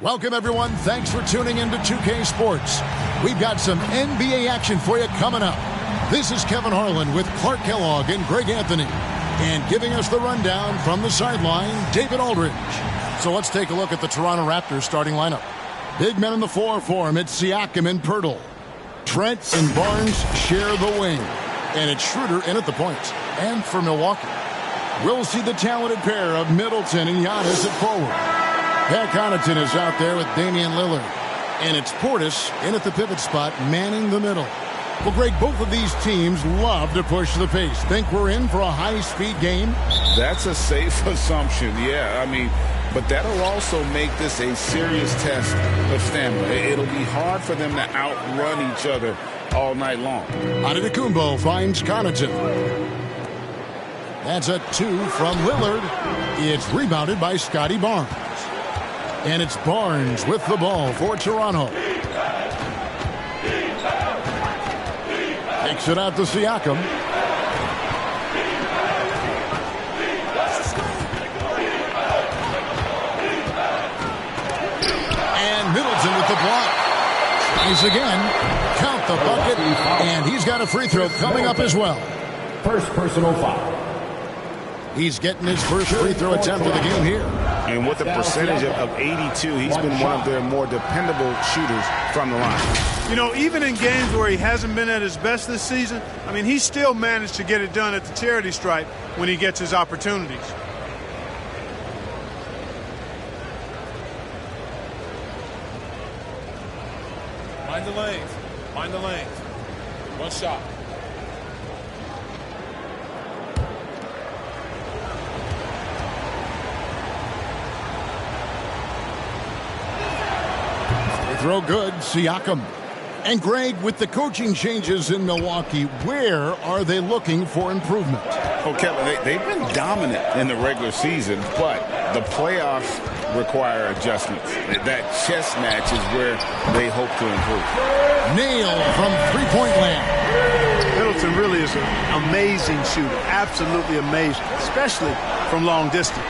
Welcome, everyone. Thanks for tuning in to 2K Sports. We've got some NBA action for you coming up. This is Kevin Harlan with Clark Kellogg and Greg Anthony. And giving us the rundown from the sideline, David Aldridge. So let's take a look at the Toronto Raptors starting lineup. Big men in the 4 for him. It's Siakam and Pirtle. Trent and Barnes share the wing. And it's Schroeder in at the point. And for Milwaukee, we'll see the talented pair of Middleton and Giannis at forward. Pat Connaughton is out there with Damian Lillard. And it's Portis in at the pivot spot, manning the middle. Well, Greg, both of these teams love to push the pace. Think we're in for a high-speed game? That's a safe assumption, yeah. But that'll also make this a serious test of stamina. It'll be hard for them to outrun each other all night long. Antetokounmpo finds Connaughton. That's a 2 from Lillard. It's rebounded by Scotty Barnes. And it's Barnes with the ball for Toronto. Takes it out to Siakam. And Middleton with the block. Tries again. Count the bucket. And he's got a free throw coming up as well. First personal foul. He's getting his first free throw attempt of the game here. And with a percentage of 82, he's been one of their more dependable shooters from the line. You know, even in games where he hasn't been at his best this season, he still managed to get it done at the charity stripe when he gets his opportunities. Find the lanes. Find the lanes. One shot. Throw good, Siakam. And Greg, with the coaching changes in Milwaukee, where are they looking for improvement? Oh, Kevin, they've been dominant in the regular season, but the playoffs require adjustments. That chess match is where they hope to improve. Nailed from three-point land. Middleton really is an amazing shooter, absolutely amazing, especially from long distance.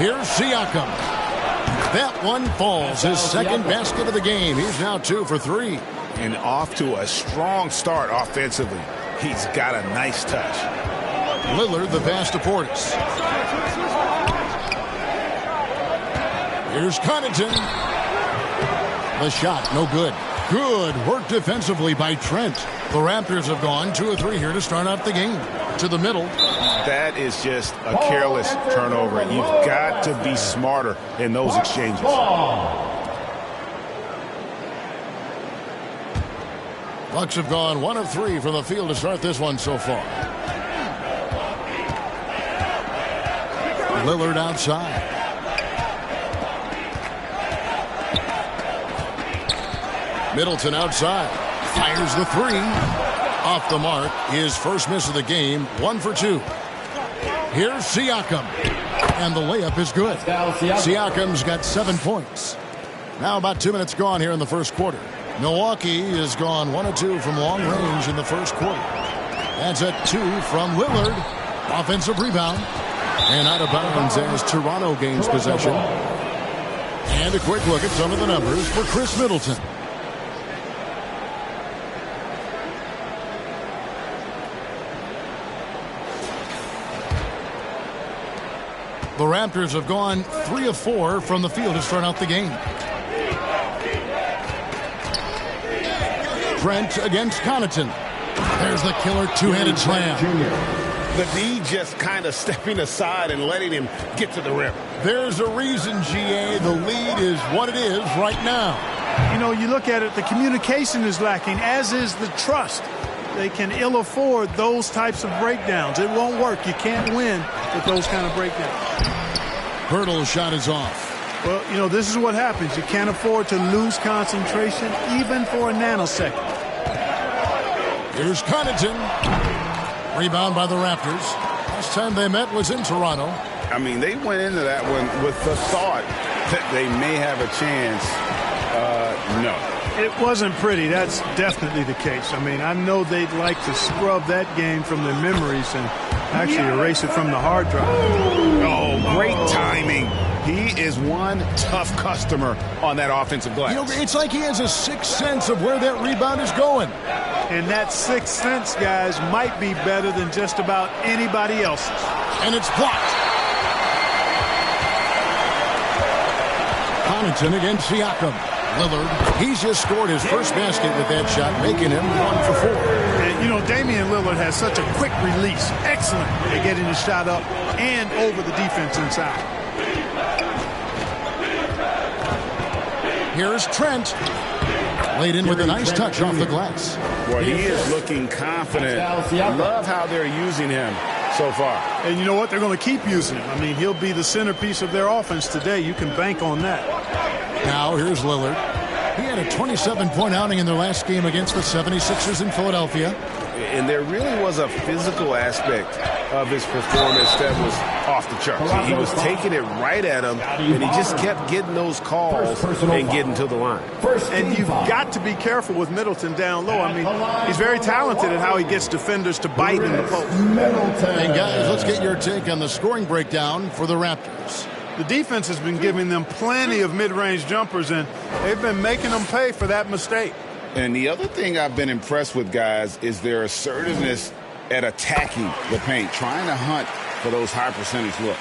Here's Siakam. That one falls, his second basket of the game. He's now 2 for 3. And off to a strong start offensively. He's got a nice touch. Lillard, the pass to Portis. Here's Connaughton. The shot, no good. Good work defensively by Trent. The Raptors have gone 2 of 3 here to start out the game. To the middle. That is just a careless turnover. You've got to be smarter in those exchanges. Bucks have gone 1 of 3 from the field to start this one so far. Lillard outside. Middleton outside. Fires the 3. Off the mark, his first miss of the game, 1 for 2. Here's Siakam. And the layup is good. Siakam's got 7 points. Now about 2 minutes gone here in the first quarter. Milwaukee has gone 1 of 2 from long range in the first quarter. That's a 2 from Lillard. Offensive rebound. And out of bounds as Toronto gains possession. And a quick look at some of the numbers for Chris Middleton. The Raptors have gone 3 of 4 from the field to start out the game. Trent against Connaughton. There's the killer two-handed slam. The D just kind of stepping aside and letting him get to the rim. There's a reason, GA, the lead is what it is right now. You know, you look at it, the communication is lacking, as is the trust. They can ill afford those types of breakdowns. It won't work. You can't win with those kind of breakdowns. Pirtle's shot is off. Well, you know, this is what happens. You can't afford to lose concentration even for a nanosecond. Here's Connaughton. Rebound by the Raptors. Last time they met was in Toronto. They went into that one with the thought that they may have a chance. No. It wasn't pretty. That's definitely the case. I know they'd like to scrub that game from their memories, and Actually, erase it from the hard drive. Oh, great timing. He is one tough customer on that offensive glass. You know, it's like he has a sixth sense of where that rebound is going. And that sixth sense, guys, might be better than just about anybody else's. And it's blocked. Connaughton against Siakam. Lillard, he's just scored his first basket with that shot, making him 1 for 4. And, you know, Damian Lillard has such a quick release. Excellent at getting his shot up and over the defense inside. Here's Trent. Laid in with a nice touch off the glass. Boy, he is looking confident. Love how they're using him so far. And you know what? They're going to keep using him. I mean, he'll be the centerpiece of their offense today. You can bank on that. Now here's Lillard. He had a 27-point outing in their last game against the 76ers in Philadelphia. And there really was a physical aspect of his performance that was off the charts. He was taking it right at him, and he just kept getting those calls and getting to the line. And you've got to be careful with Middleton down low. I mean, he's very talented at how he gets defenders to bite in the post. And guys, let's get your take on the scoring breakdown for the Raptors. The defense has been giving them plenty of mid-range jumpers, and they've been making them pay for that mistake. And the other thing I've been impressed with, guys, is their assertiveness at attacking the paint, trying to hunt for those high percentage looks.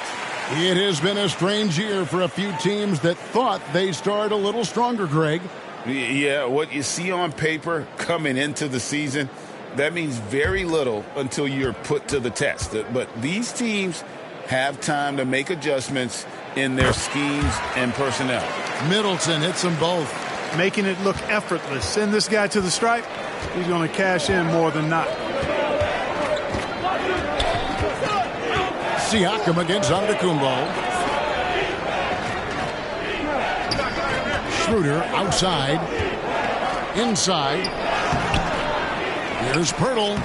It has been a strange year for a few teams that thought they started a little stronger, Greg. Yeah, what you see on paper coming into the season, that means very little until you're put to the test. But these teams have time to make adjustments in their schemes and personnel. Middleton hits them both, making it look effortless. Send this guy to the stripe. He's going to cash in more than not. Siakam against Antetokounmpo. Schroeder outside. Inside. Here's Pirtle.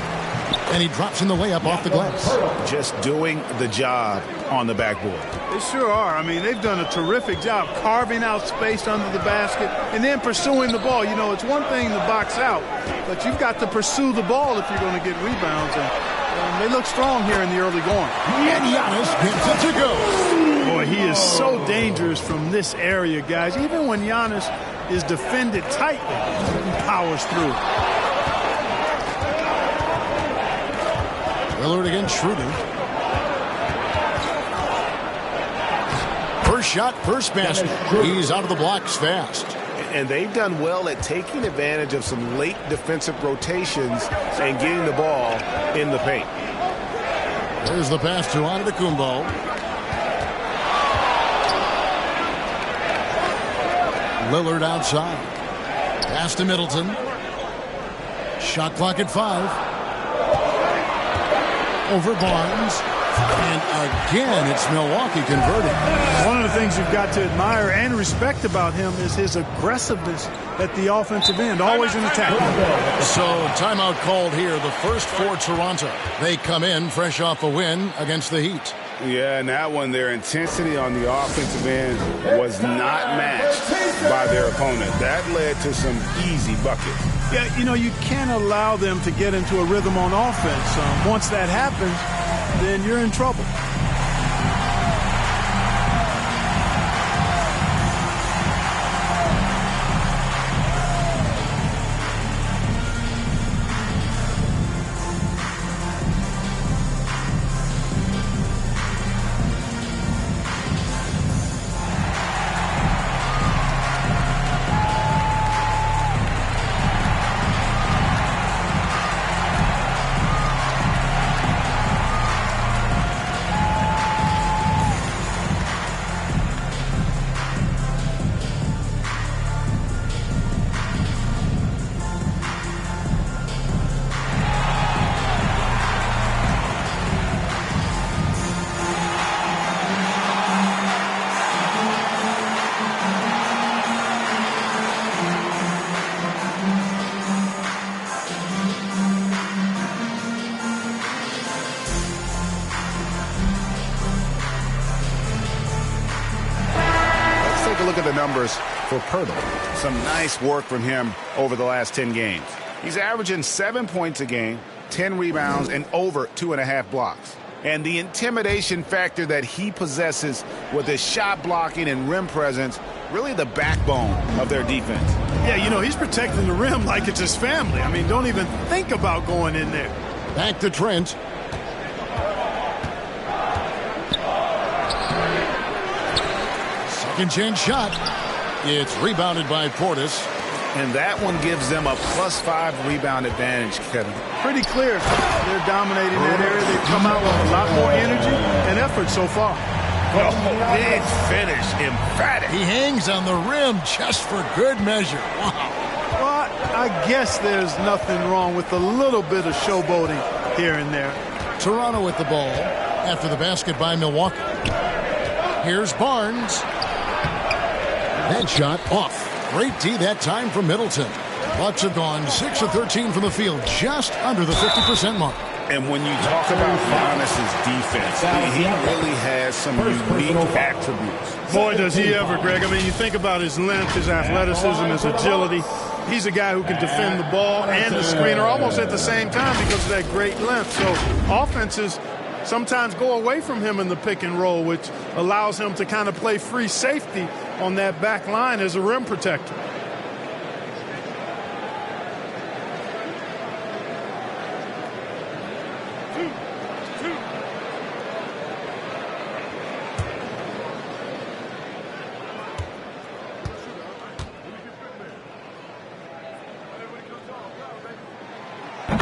And he drops in the layup off the glass. Just doing the job on the backboard. They sure are. I mean, they've done a terrific job carving out space under the basket and then pursuing the ball. You know, it's one thing to box out, but you've got to pursue the ball if you're going to get rebounds. And they look strong here in the early going. And Giannis gets it to go. Boy, he is so dangerous from this area, guys. Even when Giannis is defended tightly, he powers through. Lillard against Schroeder. First shot, first basket. He's out of the blocks fast. And they've done well at taking advantage of some late defensive rotations and getting the ball in the paint. There's the pass to Antetokounmpo. Lillard outside. Pass to Middleton. Shot clock at 5. Over Barnes. And again, it's Milwaukee converting. One of the things you've got to admire and respect about him is his aggressiveness at the offensive end, always in attack. So, timeout called here, the first for Toronto. They come in fresh off a win against the Heat. Yeah, and that one, their intensity on the offensive end was not matched by their opponent. That led to some easy buckets. Yeah, you know, you can't allow them to get into a rhythm on offense. Once that happens, then you're in trouble. Look at the numbers for Pirtle. Some nice work from him over the last 10 games. He's averaging 7 points a game, 10 rebounds, and over 2.5 blocks. And the intimidation factor that he possesses with his shot blocking and rim presence, really the backbone of their defense. Yeah, you know, he's protecting the rim like it's his family. I mean, don't even think about going in there. Back to Trent. Second chance shot. It's rebounded by Portis. And that one gives them a +5 rebound advantage, Kevin. Pretty clear. They're dominating that area. They've come out with a lot more energy and effort so far. Oh, big finish. Emphatic. He hangs on the rim just for good measure. Wow. Well, I guess there's nothing wrong with a little bit of showboating here and there. Toronto with the ball after the basket by Milwaukee. Here's Barnes. That shot off. Great D that time from Middleton. Bucks have gone 6 of 13 from the field, just under the 50% mark. And when you talk about Giannis's defense, he really has some unique attributes. Boy, does he ever, Greg. I mean, you think about his length, his athleticism, his agility. He's a guy who can defend the ball and the screener almost at the same time because of that great length. So offenses sometimes go away from him in the pick and roll, which allows him to kind of play free safety on that back line as a rim protector.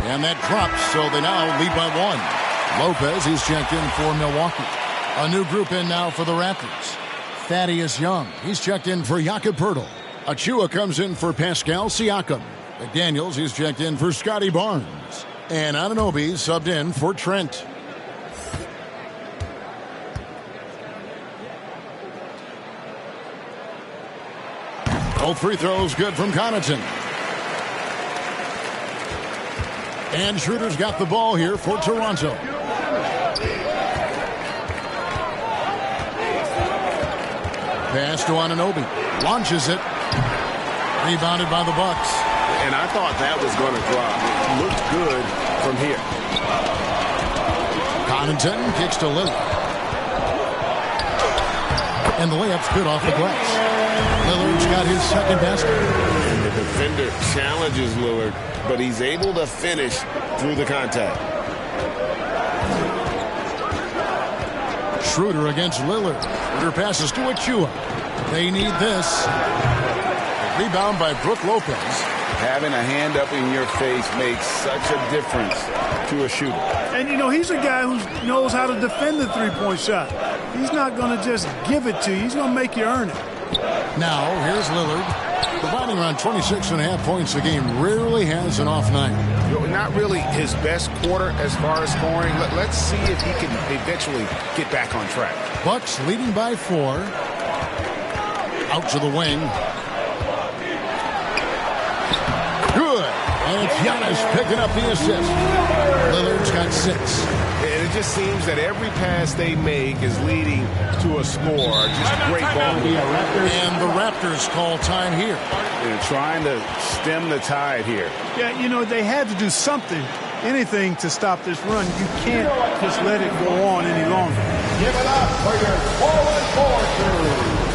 And that drops, so they now lead by 1. Lopez, he's checked in for Milwaukee. A new group in now for the Raptors. Thaddeus Young, he's checked in for Jakob Poeltl. Achua comes in for Pascal Siakam. McDaniels, he's checked in for Scotty Barnes. And Anunoby subbed in for Trent. Both free throws good from Connaughton. And Schroeder's got the ball here for Toronto. Pass to Anunoby. Launches it. Rebounded by the Bucks. And I thought that was going to drop. It looked good from here. Connaughton kicks to Lillard. And the layup's good off the glass. Lillard's got his second basket. And the defender challenges Lillard, but he's able to finish through the contact. Schroeder against Lillard. Schroeder passes to Achua. They need this. Rebound by Brook Lopez. Having a hand up in your face makes such a difference to a shooter. And, you know, he's a guy who knows how to defend the three-point shot. He's not going to just give it to you. He's going to make you earn it. Now, here's Lillard. Providing around 26.5 points a game. Rarely has an off night. Not really his best quarter as far as scoring. Let's see if he can eventually get back on track. Bucks leading by 4. Out to the wing. Good. And it's Giannis picking up the assist. Lillard's got 6. And it just seems that every pass they make is leading to a score. Just great ball. And the Raptors call time here. They're trying to stem the tide here. Yeah, you know, they had to do something, anything to stop this run. You can't just let it go on any longer. Give it up for your forward crew.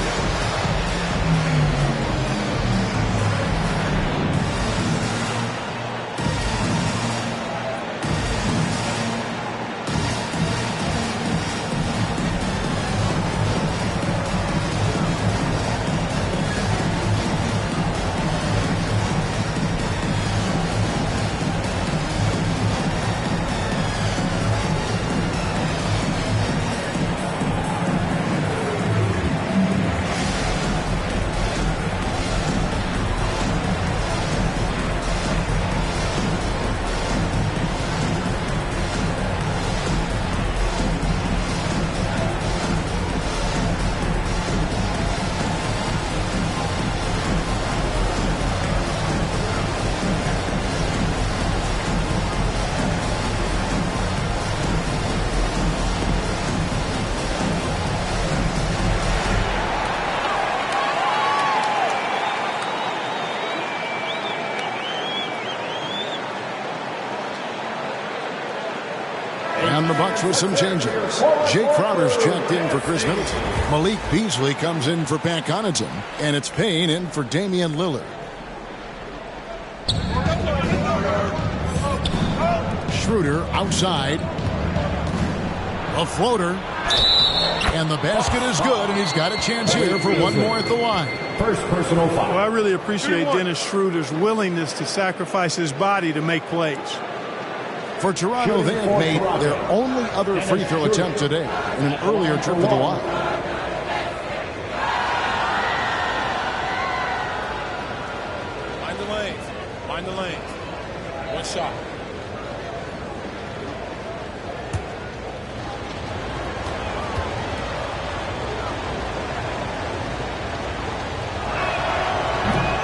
And the Bucks with some changes. Jake Crowder's checked in for Chris Middleton. Malik Beasley comes in for Pat Connaughton. And it's Payne in for Damian Lillard. Schroeder outside. A floater. And the basket is good, and he's got a chance here for one more at the line. First personal foul. Well, I really appreciate Dennis Schroeder's willingness to sacrifice his body to make plays. For Toronto, they have made their only other free throw attempt today in an earlier trip to the line. Mind the lanes. Mind the lanes. One shot.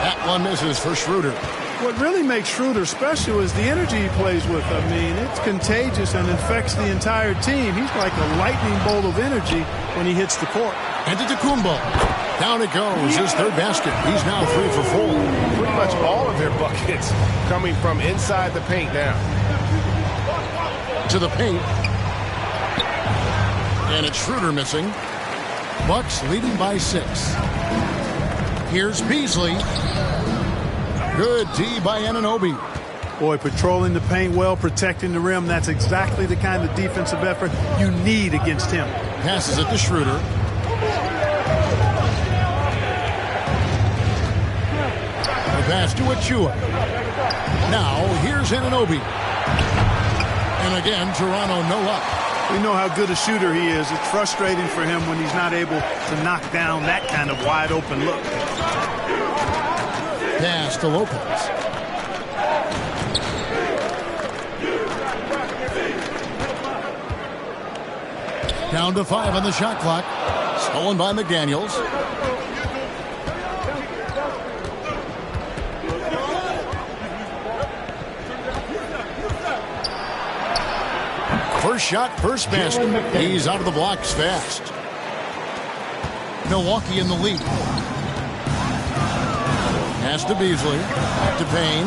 That one misses for Schroeder. What really makes Schroeder special is the energy he plays with. I mean, it's contagious and infects the entire team. He's like a lightning bolt of energy when he hits the court. Antetokounmpo. Down it goes. His third basket. He's now 3 for 4. Pretty much all of their buckets coming from inside the paint now. To the paint. And it's Schroeder missing. Bucks leading by 6. Here's Beasley. Good D by Anunoby. Boy, patrolling the paint well, protecting the rim. That's exactly the kind of defensive effort you need against him. Passes it to Schroeder. The pass to Achua. Now, here's Anunoby. And again, Toronto no up. We know how good a shooter he is. It's frustrating for him when he's not able to knock down that kind of wide-open look. Pass to Lopez. Down to 5 on the shot clock. Stolen by McDaniels. First shot, first basket. He's out of the blocks fast. Milwaukee in the lead. Pass to Beasley. Back to Payne.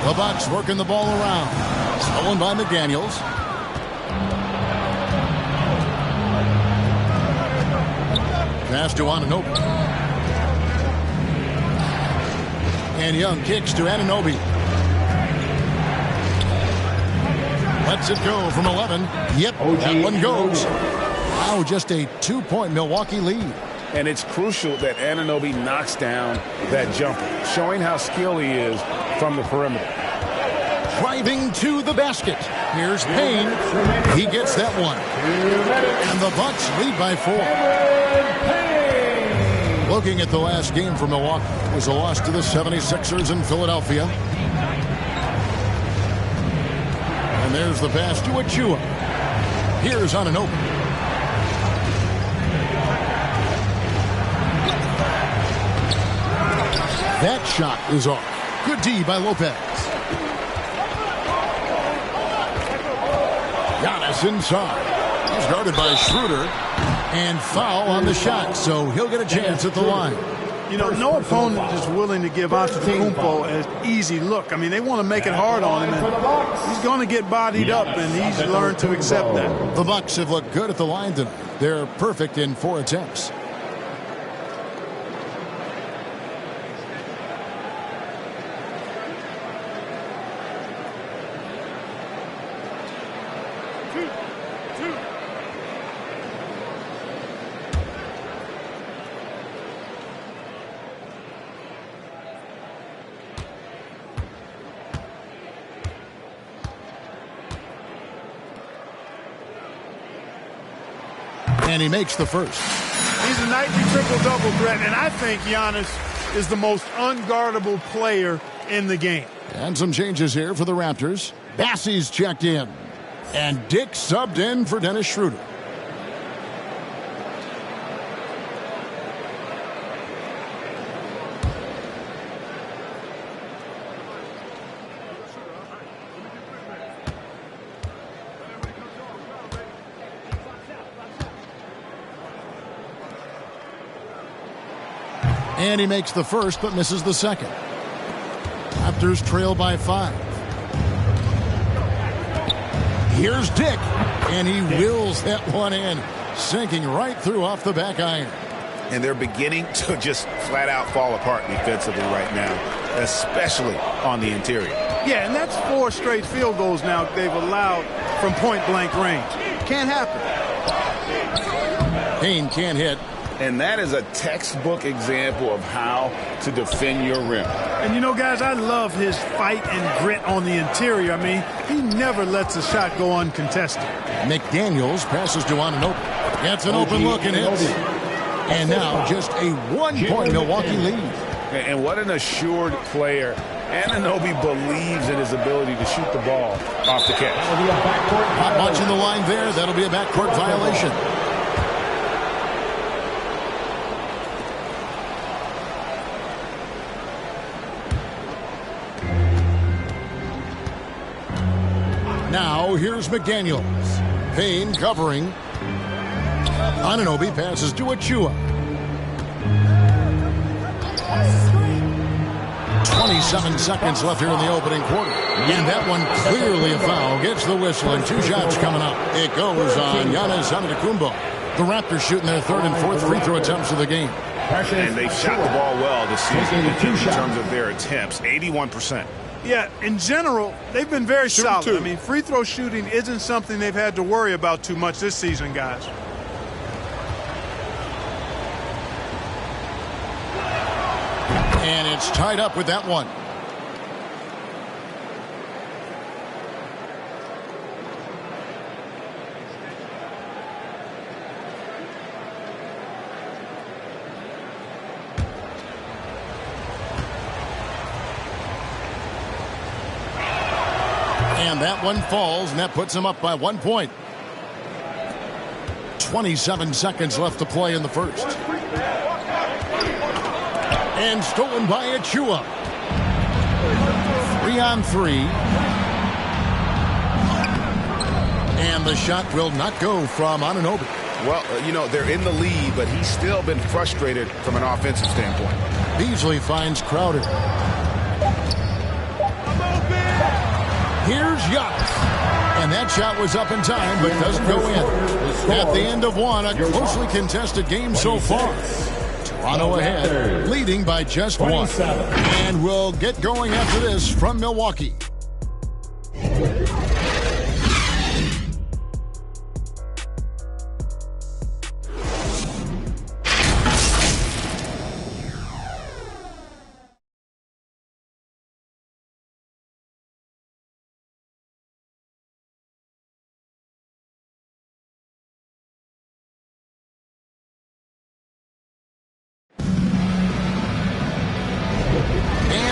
The Bucks working the ball around. Stolen by McDaniels. Pass to Anunoby. And Young kicks to Anunoby. Lets it go from 11. Yep, that one goes. Now just a 2-point Milwaukee lead. And it's crucial that Anunoby knocks down that jumper, showing how skilled he is from the perimeter. Driving to the basket. Here's Payne. He gets that one. And the Bucks lead by 4. Looking at the last game for Milwaukee, it was a loss to the 76ers in Philadelphia. And there's the pass to Achua. Here's Anunoby. That shot is off. Good D by Lopez. Giannis inside. He's guarded by Schroeder. And foul on the shot, so he'll get a chance at the line. You know, no opponent is willing to give Antetokounmpo an easy look. I mean, they want to make it hard on him, and he's going to get bodied up, and he's learned to accept that. The Bucks have looked good at the line tonight. They're perfect in 4 attempts. And he makes the first. He's a nightly triple-double threat, and I think Giannis is the most unguardable player in the game. And some changes here for the Raptors. Bassey's checked in. And Dick subbed in for Dennis Schroeder. And he makes the first, but misses the second. Raptors trail by 5. Here's Dick, and he wheels that one in, sinking right through off the back iron. And they're beginning to just flat out fall apart defensively right now, especially on the interior. Yeah, and that's 4 straight field goals now they've allowed from point-blank range. Can't happen. Payne can't hit. And that is a textbook example of how to defend your rim. And, you know, guys, I love his fight and grit on the interior. I mean, he never lets a shot go uncontested. McDaniels passes to Anunoby. Gets an open look and hits. And now just a 1-point Milwaukee lead. And what an assured player. Anunoby believes in his ability to shoot the ball off the catch. Not much in the line there. That'll be a backcourt violation. Now here's McDaniels. Payne covering. Anunoby passes to Achua. 27 seconds left here in the opening quarter. And that one clearly a foul. Gets the whistle and 2 shots coming up. It goes on Giannis Antetokounmpo. The Raptors shooting their 3rd and 4th free throw attempts of the game. And they've shot the ball well this season in terms of their attempts. 81%. Yeah, in general, they've been very solid. I mean, free throw shooting isn't something they've had to worry about too much this season, guys. And it's tied up with that one. And that one falls, and that puts him up by 1 point. 27 seconds left to play in the first. And stolen by Achua. 3-on-3. And the shot will not go from Anunoby. Well, you know, they're in the lead, but he's still been frustrated from an offensive standpoint. Beasley finds Crowder. Here's Giannis. And that shot was up in time, but doesn't go in. At the end of one, a closely contested game so far. Toronto ahead, leading by just 1. And we'll get going after this from Milwaukee.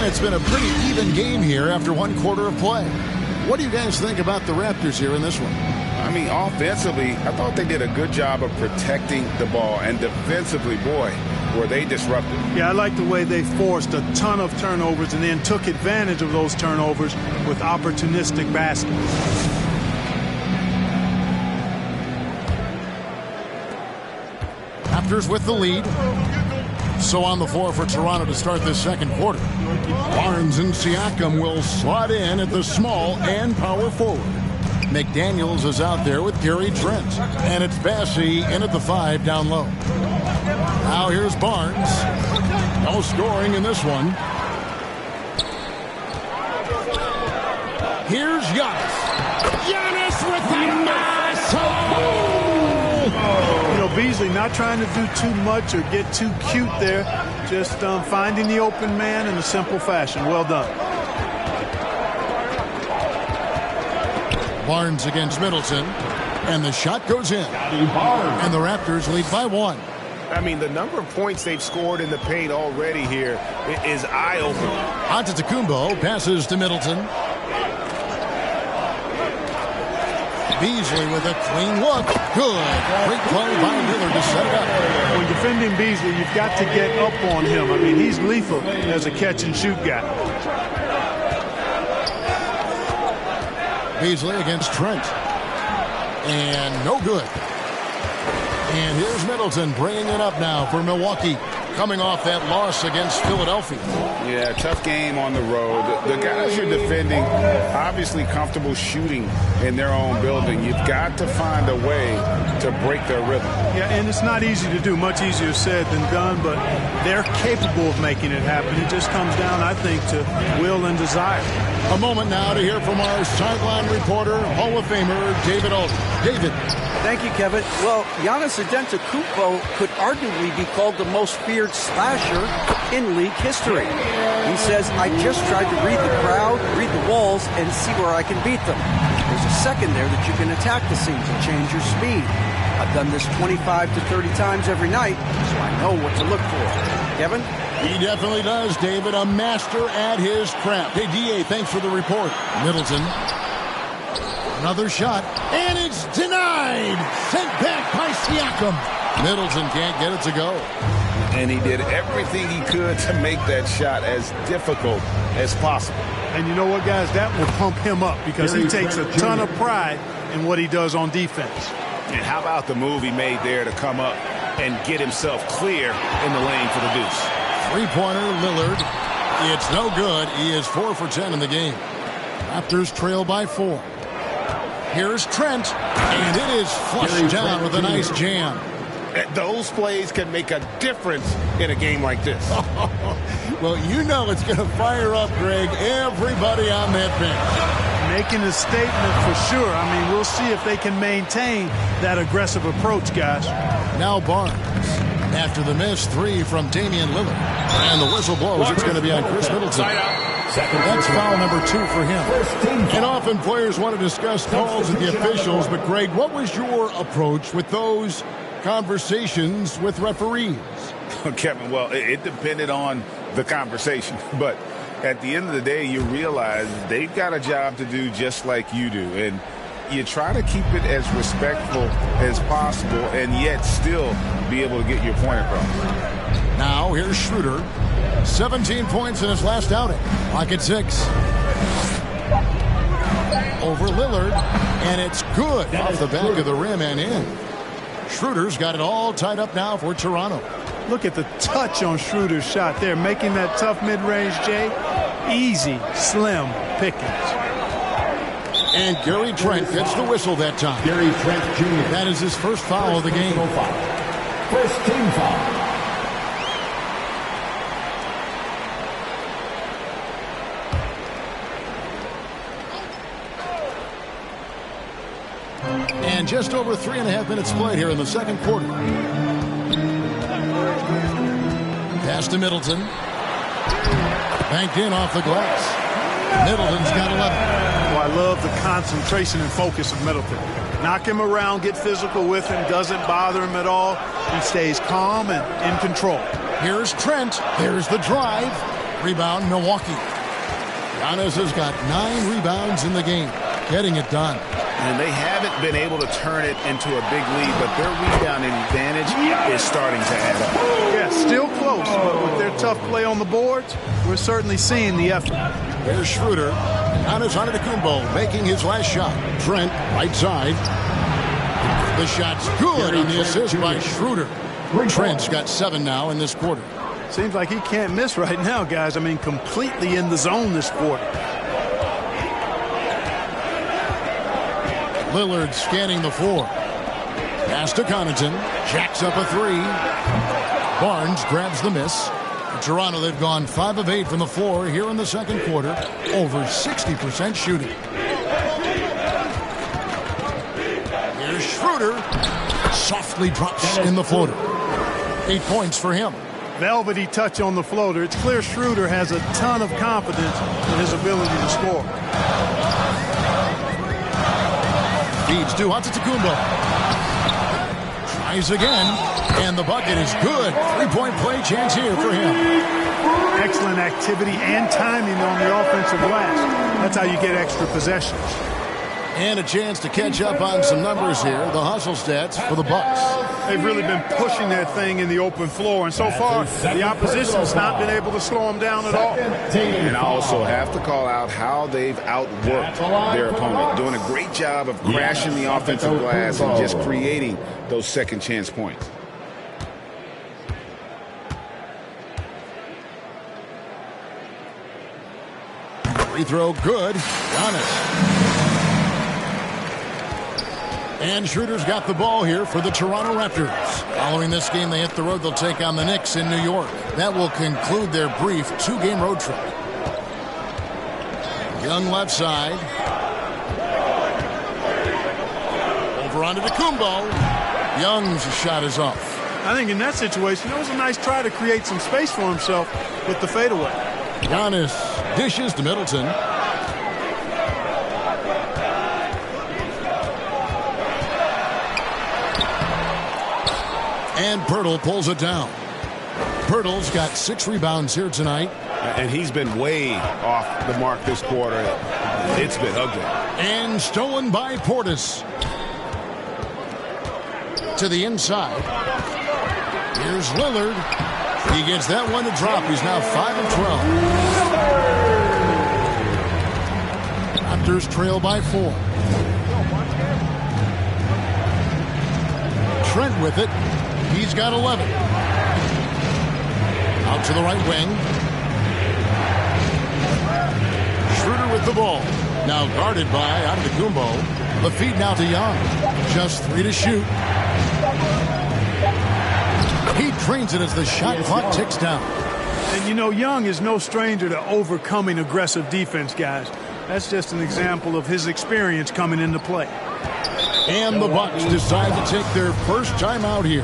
It's been a pretty even game here after 1 quarter of play. What do you guys think about the Raptors here in this one? I mean, offensively, I thought they did a good job of protecting the ball. And defensively, boy, were they disruptive. Yeah, I like the way they forced a ton of turnovers and then took advantage of those turnovers with opportunistic baskets. Raptors with the lead. So on the floor for Toronto to start this second quarter. Barnes and Siakam will slot in at the small and power forward. McDaniels is out there with Gary Trent. And it's Bassey in at the 5 down low. Now here's Barnes. No scoring in this one. Here's Giannis. Giannis with the muscle! You know, Beasley not trying to do too much or get too cute there. Just finding the open man in a simple fashion. Well done. Barnes against Middleton. And the shot goes in. And the Raptors lead by 1. I mean, the number of points they've scored in the paint already here is eye-opening. Antetokounmpo passes to Middleton. Beasley with a clean look. Good. Great play by Miller to set it up. When defending Beasley, you've got to get up on him. I mean, he's lethal as a catch-and-shoot guy. Beasley against Trent. And no good. And here's Middleton bringing it up now for Milwaukee. coming off that loss against Philadelphia. Yeah, tough game on the road. The guys you're defending, obviously comfortable shooting in their own building. You've got to find a way to break their rhythm. Yeah, and it's not easy to do. Much easier said than done, but they're capable of making it happen. It just comes down, I think, to will and desire. A moment now to hear from our sideline reporter, Hall of Famer David Alden. David. Thank you, Kevin. Well, Giannis Antetokounmpo could arguably be called the most feared slasher in league history. He says, I just tried to read the crowd, read the walls, and see where I can beat them. There's a second there that you can attack the seams and change your speed. I've done this 25 to 30 times every night, so I know what to look for. Kevin? He definitely does, David. A master at his craft. Hey, D.A., thanks for the report. Middleton. Another shot, and it's denied. Sent back by Siakam. Middleton can't get it to go. And he did everything he could to make that shot as difficult as possible. And you know what, guys? That will pump him up because he takes a ton of pride in what he does on defense. And how about the move he made there to come up and get himself clear in the lane for the deuce? Three-pointer, Lillard. It's no good. He is 4 for 10 in the game. Raptors trail by 4. Here's Trent, and it is flushed down with a nice jam. Those plays can make a difference in a game like this. Well, you know it's going to fire up, Greg, everybody on that bench. Making a statement for sure. I mean, we'll see if they can maintain that aggressive approach, guys. Now Barnes. After the missed 3 from Damian Lillard. And the whistle blows. It's going to be on Chris Middleton. That's foul number 2 for him. And often players want to discuss calls with the officials. But, Greg, what was your approach with those conversations with referees? Kevin, well, it depended on the conversation. But at the end of the day, you realize they've got a job to do just like you do. And you try to keep it as respectful as possible and yet still be able to get your point across. Now here's Schroeder. 17 points in his last outing. Pocket 6. Over Lillard. And it's good off the back of the rim and in. Schroeder's got it all tied up now for Toronto. Look at the touch on Schroeder's shot there, making that tough mid-range, Jay. Easy, slim pickings. And Gary Trent gets the whistle that time. Gary Trent Jr. That is his first foul of the game. First team foul. And just over 3.5 minutes played here in the second quarter. Pass to Middleton. Banked in off the glass. Middleton's got 11. Oh, I love the concentration and focus of Middleton. Knock him around, get physical with him, doesn't bother him at all. He stays calm and in control. Here's Trent. There's the drive. Rebound, Milwaukee. Giannis has got 9 rebounds in the game. Getting it done. And they haven't been able to turn it into a big lead, but their rebounding advantage is starting to add up. Yeah, still close, but with their tough play on the boards, we're certainly seeing the effort. There's Schroeder. Giannis Antetokounmpo making his last shot. Trent, right side. The shot's good on the assist by Schroeder. Trent's got 7 now in this quarter. Seems like he can't miss right now, guys. I mean, completely in the zone this quarter. Lillard scanning the floor. Pass to Connaughton. Jacks up a 3. Barnes grabs the miss. In Toronto, they've gone 5 of 8 from the floor here in the second quarter. Over 60% shooting. Here's Schroeder. Softly drops in the floater. 8 points for him. Velvety touch on the floater. It's clear Schroeder has a ton of confidence in his ability to score. Feeds to Antetokounmpo. Tries again, and the bucket is good. 3-point play chance here for him. Excellent activity and timing on the offensive glass. That's how you get extra possessions. And a chance to catch up on some numbers here. The hustle stats for the Bucks. They've really been pushing that thing in the open floor, and so far the opposition's not been able to slow them down at all. And I also have to call out how they've outworked their opponent, doing a great job of crashing the offensive glass and just creating those second chance points. Free throw good. Giannis. And Schroeder's got the ball here for the Toronto Raptors. Following this game, they hit the road. They'll take on the Knicks in New York. That will conclude their brief 2-game road trip. Young left side. Over onto Kumbo. Young's shot is off. I think in that situation, it was a nice try to create some space for himself with the fadeaway. Giannis dishes to Middleton. And Pirtle pulls it down. Pirtle's got 6 rebounds here tonight. And he's been way off the mark this quarter. It's been ugly. And stolen by Portis. To the inside. Here's Lillard. He gets that one to drop. He's now 5 of 12. Raptors trail by 4. Trent with it. He's got 11. Out to the right wing. Schroeder with the ball. Now guarded by Antetokounmpo. The feed now to Young. Just 3 to shoot. He trains it as the shot clock ticks down. And you know, Young is no stranger to overcoming aggressive defense, guys. That's just an example of his experience coming into play. And the Bucks decide to take their first time out here.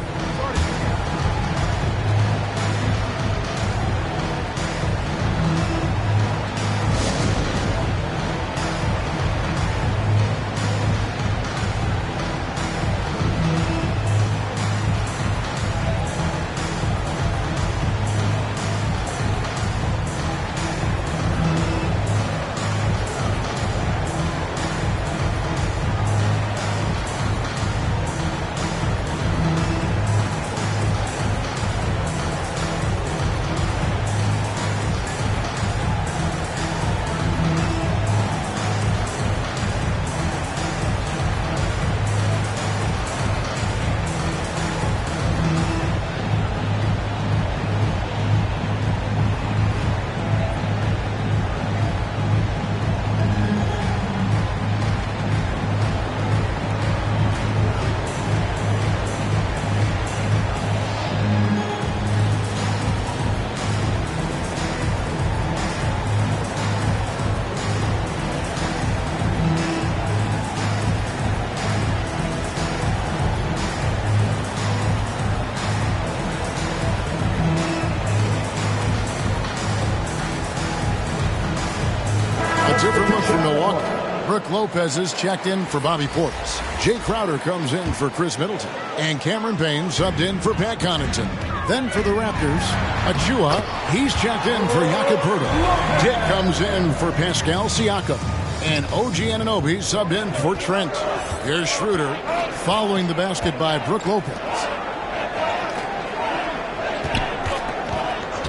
Different look from Milwaukee. Brook Lopez is checked in for Bobby Portis. Jay Crowder comes in for Chris Middleton. And Cameron Payne subbed in for Pat Connaughton. Then for the Raptors, Achua, he's checked in for Jakob Poeltl. Dick comes in for Pascal Siakam. And OG Anunoby subbed in for Trent. Here's Schroeder following the basket by Brook Lopez.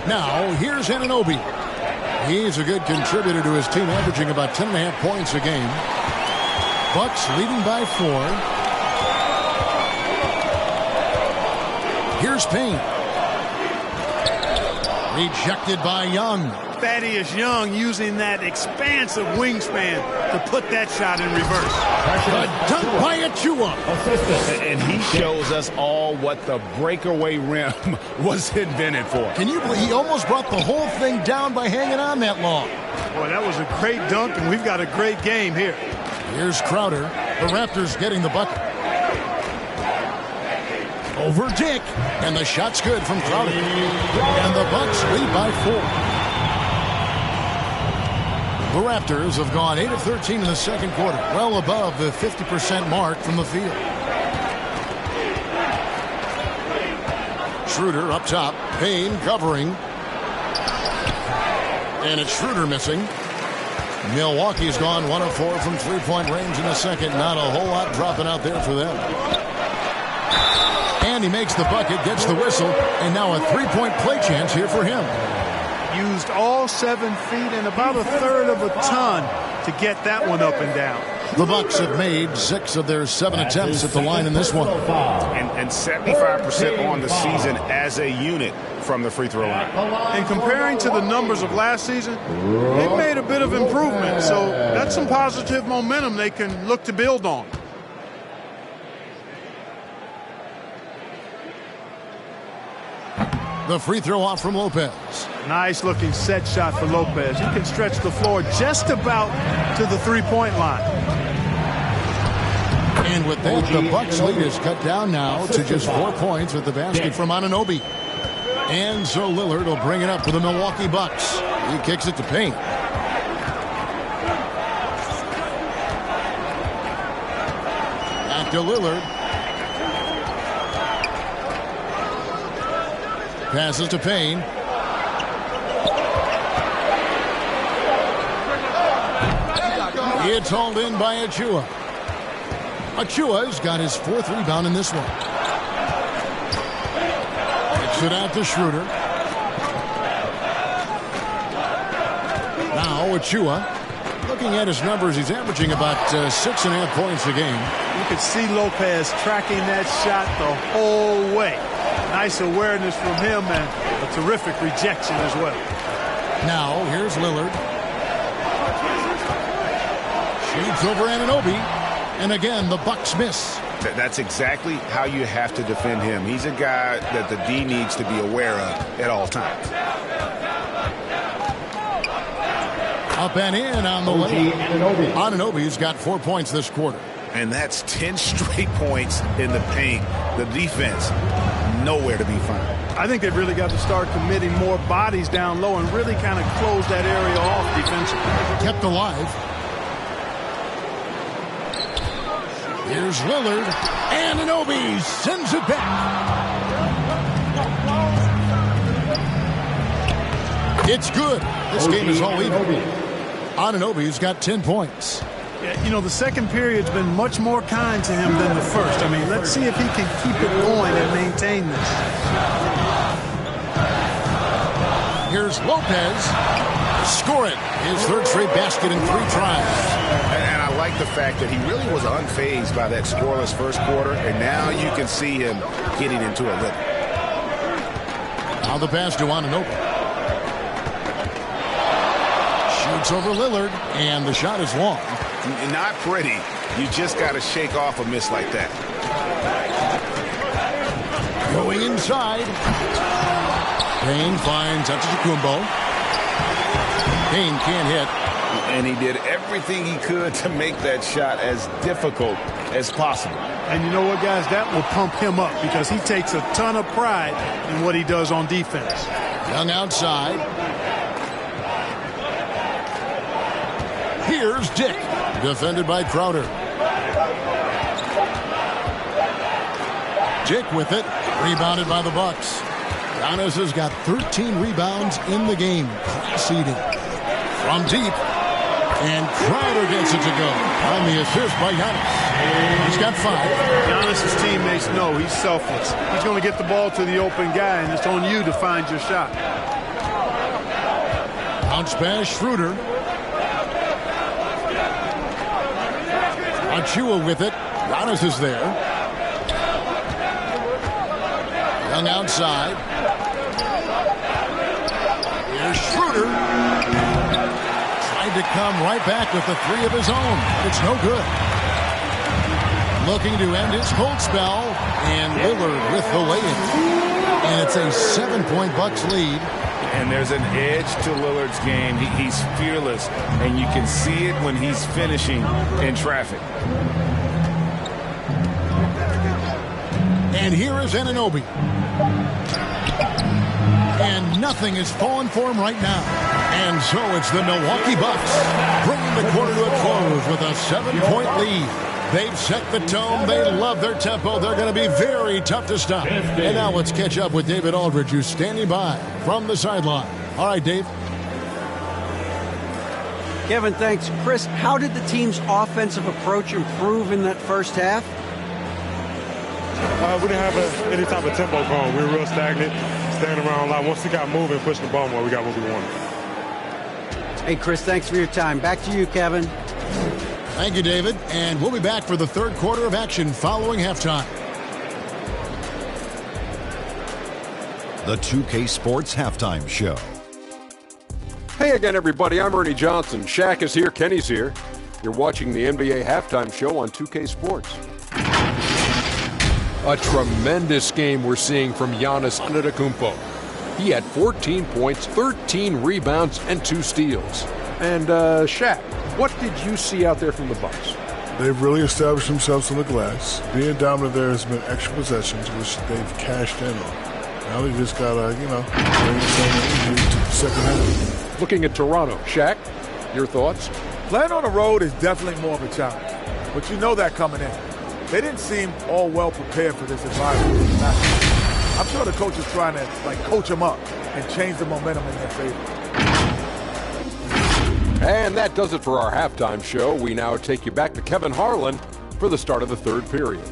Now, here's Anunoby. He's a good contributor to his team, averaging about 10.5 points a game. Bucks leading by 4. Here's Payne. Rejected by Young. Thaddeus Young using that expansive wingspan to put that shot in reverse. A dunk by Achua. And he shows us all what the breakaway rim was invented for. Can you believe he almost brought the whole thing down by hanging on that long? Boy, that was a great dunk, and we've got a great game here. Here's Crowder. The Raptors getting the bucket. Over Dick. And the shot's good from Crowder. And the Bucks lead by 4. The Raptors have gone 8 of 13 in the second quarter, well above the 50% mark from the field. Schroeder up top, Payne covering. And it's Schroeder missing. Milwaukee's gone 1 of 4 from three-point range in the second. Not a whole lot dropping out there for them. And he makes the bucket, gets the whistle, and now a three-point play chance here for him. Used all 7 feet and about a third of a ton to get that one up and down. The Bucks have made 6 of their 7 attempts at the line in this one. And 75% on the season as a unit from the free throw line. And comparing to the numbers of last season, they've made a bit of improvement. So that's some positive momentum they can look to build on. The free throw off from Lopez. Nice looking set shot for Lopez. He can stretch the floor just about to the three-point line. And with that, the Bucks lead is cut down now to just 4 points with the basket from Anunoby. And so Lillard will bring it up for the Milwaukee Bucks. He kicks it to Payne. Back to Lillard. Passes to Payne. It's hauled in by Achua. Achua's got his 4th rebound in this one. Kicks it out to Schroeder. Now Achua, looking at his numbers, he's averaging about 6.5 points a game. You could see Lopez tracking that shot the whole way. Nice awareness from him and a terrific rejection as well. Now here's Lillard. Shoots over Anunoby. And again, the Bucks miss. That's exactly how you have to defend him. He's a guy that the D needs to be aware of at all times. Up and in on the lane. Anunoby's got 4 points this quarter. And that's 10 straight points in the paint. The defense, nowhere to be found. I think they've really got to start committing more bodies down low and really kind of close that area off defensively. Kept alive. Here's Lillard. Anunoby sends it back. It's good. This game is all even. Anunoby's got 10 points. Yeah, you know, the second period's been much more kind to him than the first. I mean, let's see if he can keep it going and maintain this. Here's Lopez. Score it. His 3rd straight basket in 3 tries. And I like the fact that he really was unfazed by that scoreless first quarter, and now you can see him getting into a rhythm. Now the pass to Anunoby. Shoots over Lillard, and the shot is long. Not pretty. You just got to shake off a miss like that. Going inside. Payne finds Antetokounmpo. Payne can't hit. And he did everything he could to make that shot as difficult as possible. And you know what, guys? That will pump him up because he takes a ton of pride in what he does on defense. Young outside. Here's Dick. Defended by Crowder. Dick with it. Rebounded by the Bucks. Giannis has got 13 rebounds in the game. Class eating. From deep. And Crowder gets it to go on the assist by Giannis. He's got 5. Giannis' teammates know he's selfless. He's going to get the ball to the open guy, and it's on you to find your shot. Bounce pass, Schroeder. Achua with it. Giannis is there. Young outside. Here's Schroeder. Tried to come right back with the 3 of his own, but it's no good. Looking to end his cold spell, and Lillard with the lay-in. And it's a 7-point Bucks lead. And there's an edge to Lillard's game. He's fearless, and you can see it when he's finishing in traffic. And here is Anunoby. And nothing is falling for him right now. And so it's the Milwaukee Bucks bringing the quarter to a close with a 7-point lead. They've set the tone. They love their tempo. They're going to be very tough to stop. And now let's catch up with David Aldridge, who's standing by from the sideline. All right, Dave. Kevin, thanks. Chris, how did the team's offensive approach improve in that first half? We didn't have any type of tempo going. We were real stagnant, standing around a lot. Once we got moving, pushing the ball more, we got what we wanted. Hey, Chris, thanks for your time. Back to you, Kevin. Thank you, David. And we'll be back for the third quarter of action following halftime. The 2K Sports Halftime Show. Hey again, everybody. I'm Ernie Johnson. Shaq is here. Kenny's here. You're watching the NBA Halftime Show on 2K Sports. A tremendous game we're seeing from Giannis Antetokounmpo. He had 14 points, 13 rebounds, and 2 steals. And, Shaq, what did you see out there from the Bucks? They've really established themselves on the glass. Being dominant there has been extra possessions, which they've cashed in on. Now they just got to, bring some energy to the second half. Looking at Toronto, Shaq, your thoughts? Playing on the road is definitely more of a challenge, but you know that coming in. They didn't seem all well prepared for this environment. I'm sure the coach is trying to coach them up and change the momentum in their favor. And that does it for our halftime show. We now take you back to Kevin Harlan for the start of the third period.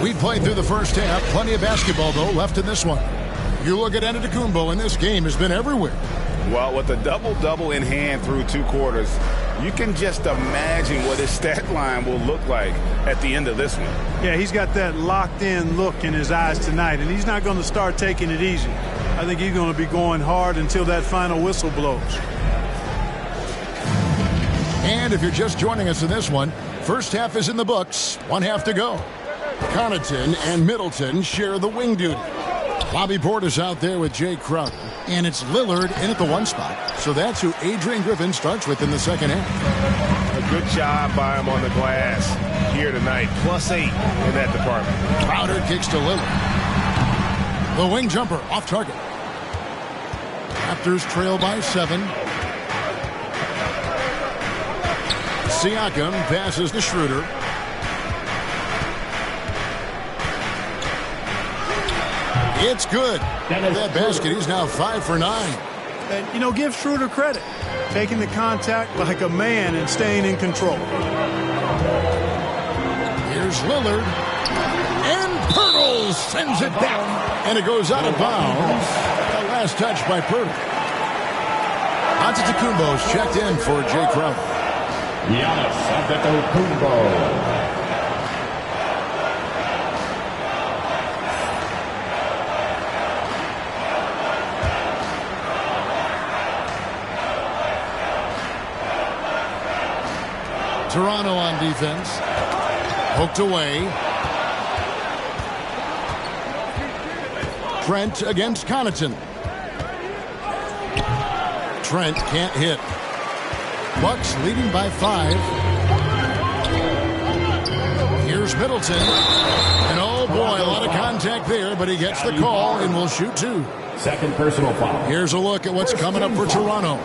We played through the first half. Plenty of basketball, though, left in this one. You look at Antetokounmpo, and this game has been everywhere. Well, with a double-double in hand through 2 quarters, you can just imagine what his stat line will look like at the end of this one. Yeah, he's got that locked-in look in his eyes tonight, and he's not going to start taking it easy. I think he's going to be going hard until that final whistle blows. And if you're just joining us in this one, first half is in the books. 1 half to go. Connaughton and Middleton share the wing duty. Bobby Portis out there with Jay Crowder. And it's Lillard in at the 1 spot. So that's who Adrian Griffin starts with in the second half. A good job by him on the glass here tonight. +8 in that department. Crowder kicks to Lillard. The wing jumper off target. Raptors trail by 7. Siakam passes to Schroeder. It's good. That basket, he's now 5 for 9. And, give Schroeder credit. Taking the contact like a man and staying in control. Here's Lillard. And Pirtle sends it down. And it goes out of bounds. The last touch by Pirtle. Antetokounmpo's checked in for Jay Crowder. Giannis Antetokounmpo. Toronto on defense. Poked away. Trent against Connaughton. Trent can't hit. Bucks leading by 5. Here's Middleton. And oh boy, a lot of contact there, but he gets the call and will shoot 2. Second personal foul. Here's a look at what's coming up for Toronto.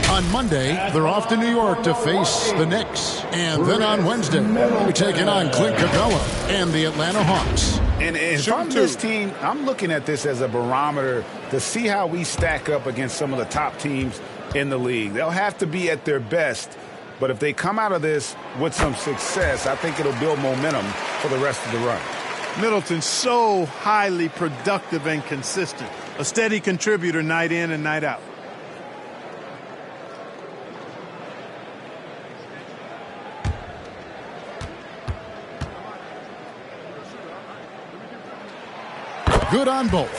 On Monday, they're off to New York to face the Knicks. And then on Wednesday, we're taking on Clint Capella and the Atlanta Hawks. And if I'm this team, I'm looking at this as a barometer to see how we stack up against some of the top teams in the league. They'll have to be at their best, but if they come out of this with some success, I think it'll build momentum for the rest of the run. Middleton's so highly productive and consistent. A steady contributor night in and night out. Good on both.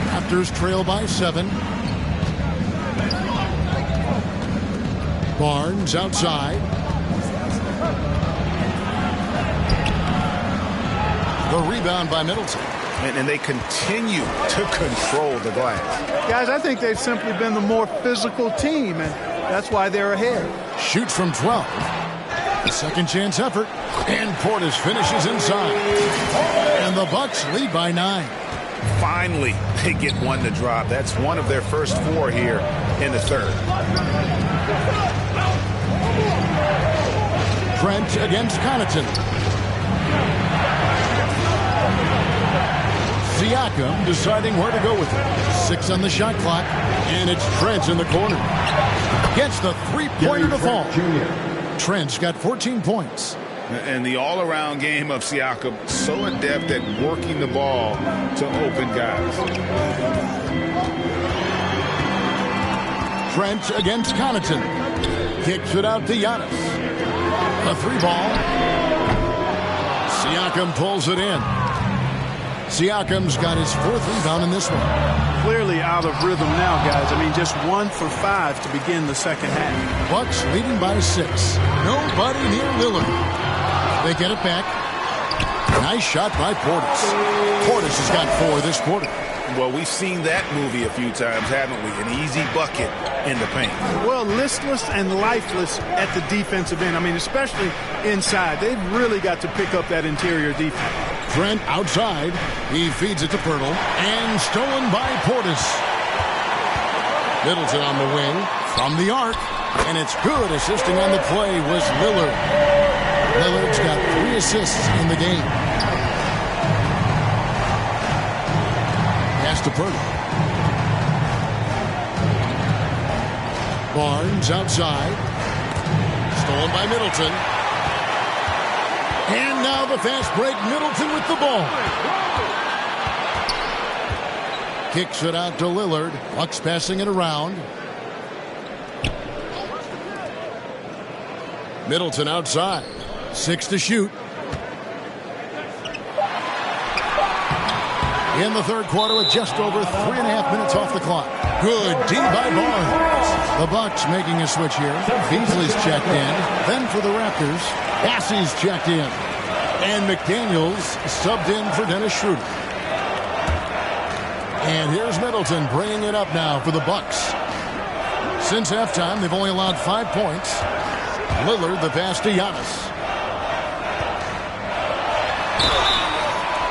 Raptors trail by 7. Barnes outside. The rebound by Middleton. And they continue to control the glass. Guys, I think they've simply been the more physical team, and that's why they're ahead. Shoots from 12. A second chance effort. And Portis finishes inside. And the Bucks lead by 9. Finally, they get one to drop. That's one of their first 4 here in the third. Trent against Connaughton. Siakam deciding where to go with it. 6 on the shot clock. And it's Trent in the corner. Gets the three-pointer to fall. Trent's got 14 points. And the all-around game of Siakam, so adept at working the ball to open guys. Trent against Connaughton. Kicks it out to Giannis. A three-ball. Siakam pulls it in. Siakam's got his fourth rebound in this one. Clearly out of rhythm now, guys. I mean, just 1 for 5 to begin the second half. Bucks leading by 6. Nobody near Lillard. They get it back. Nice shot by Portis. Portis has got 4 this quarter. Well, we've seen that movie a few times, haven't we? An easy bucket in the paint. Well, listless and lifeless at the defensive end. I mean, especially inside. They've really got to pick up that interior defense. Trent outside. He feeds it to Pirtle. And stolen by Portis. Middleton on the wing. From the arc. And it's good. Assisting on the play was Lillard. Lillard's got 3 assists in the game. Pass to Pirtle. Barnes outside. Stolen by Middleton. And now the fast break. Middleton with the ball. Kicks it out to Lillard. Bucks passing it around. Middleton outside. 6 to shoot. In the third quarter with just over 3.5 minutes off the clock. Good D by Barnes. The Bucks making a switch here. Beasley's checked in. Then for the Raptors, Bassey's checked in. And McDaniels subbed in for Dennis Schroeder. And here's Middleton bringing it up now for the Bucks. Since halftime, they've only allowed 5 points. Lillard the pass to Giannis.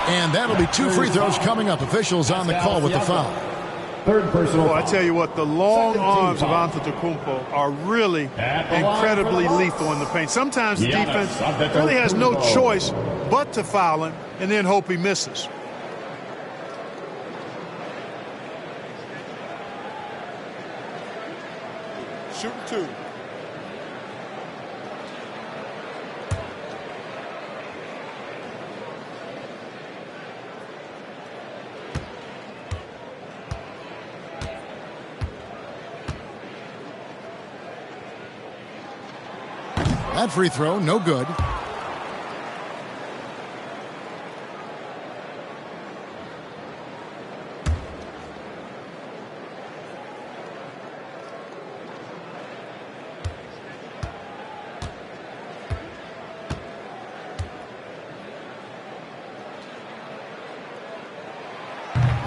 And that'll be 2 free throws coming up. Officials on the call with the foul. Third personal. Well, I tell you what, the long arms of Antetokounmpo are really incredibly lethal in the paint. Sometimes the defense really has no choice but to foul him and then hope he misses. Shooting 2. That free throw, no good.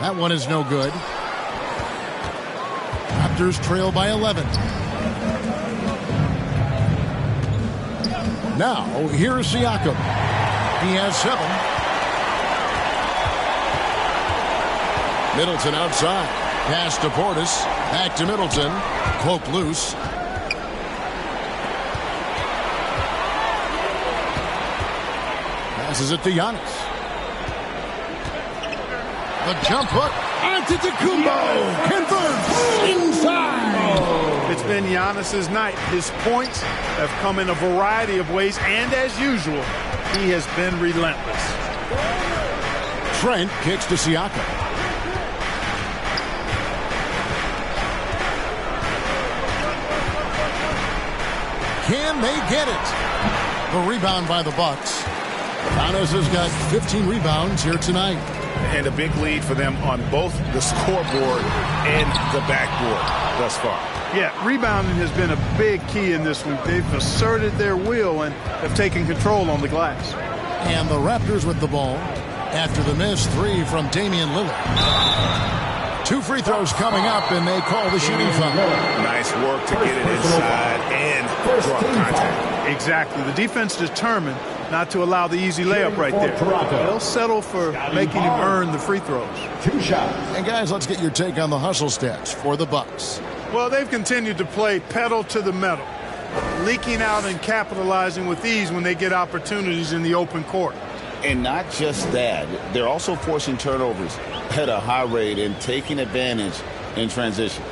That one is no good. Raptors trail by 11. Now, here's Siakam. He has 7. Middleton outside. Pass to Portis. Back to Middleton. Cloak loose. Passes it to Giannis. The jump hook. Antetokounmpo converts inside. It's been Giannis's night. His points have come in a variety of ways, and as usual, he has been relentless. Trent kicks to Siakam. Can they get it? The rebound by the Bucks. Giannis has got 15 rebounds here tonight. And a big lead for them on both the scoreboard and the backboard thus far. Yeah, rebounding has been a big key in this one. They've asserted their will and have taken control on the glass. And the Raptors with the ball after the missed 3 from Damian Lillard. 2 free throws coming up, and they call the shooting foul. Nice work to get it inside and draw contact. Exactly. The defense determined not to allow the easy layup right there. They'll settle for making him earn the free throws. 2 shots. And guys, let's get your take on the hustle stats for the Bucks. Well, they've continued to play pedal to the metal, leaking out and capitalizing with ease when they get opportunities in the open court. And not just that, they're also forcing turnovers at a high rate and taking advantage in transition.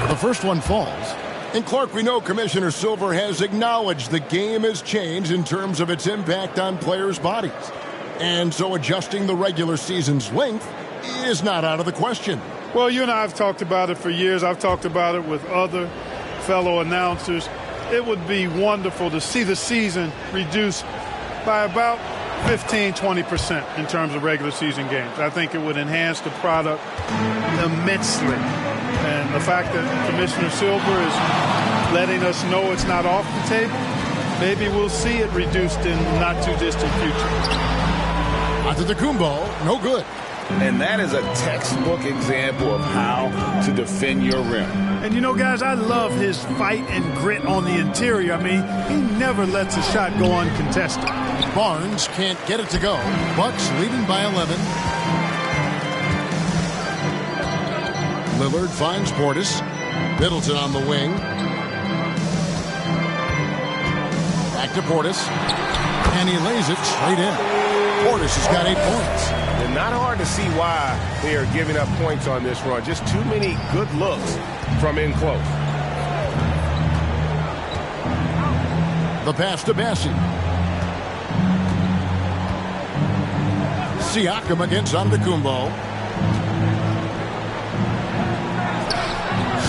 The first one falls. And Clark, we know Commissioner Silver has acknowledged the game has changed in terms of its impact on players' bodies. And so adjusting the regular season's length is not out of the question. Well, you and I have talked about it for years. I've talked about it with other fellow announcers. It would be wonderful to see the season reduced by about 15-20% in terms of regular season games. I think it would enhance the product immensely. And the fact that Commissioner Silver is letting us know it's not off the table, maybe we'll see it reduced in the not-too-distant future. Antetokounmpo, no good. And that is a textbook example of how to defend your rim. And, you know, guys, I love his fight and grit on the interior. I mean, he never lets a shot go uncontested. Barnes can't get it to go. Bucks leading by 11. Lillard finds Portis. Middleton on the wing. Back to Portis. And he lays it straight in. Portis has got 8 points. And not hard to see why they are giving up points on this run. Just too many good looks from in close. The pass to Bassi. Siakam against Antetokounmpo.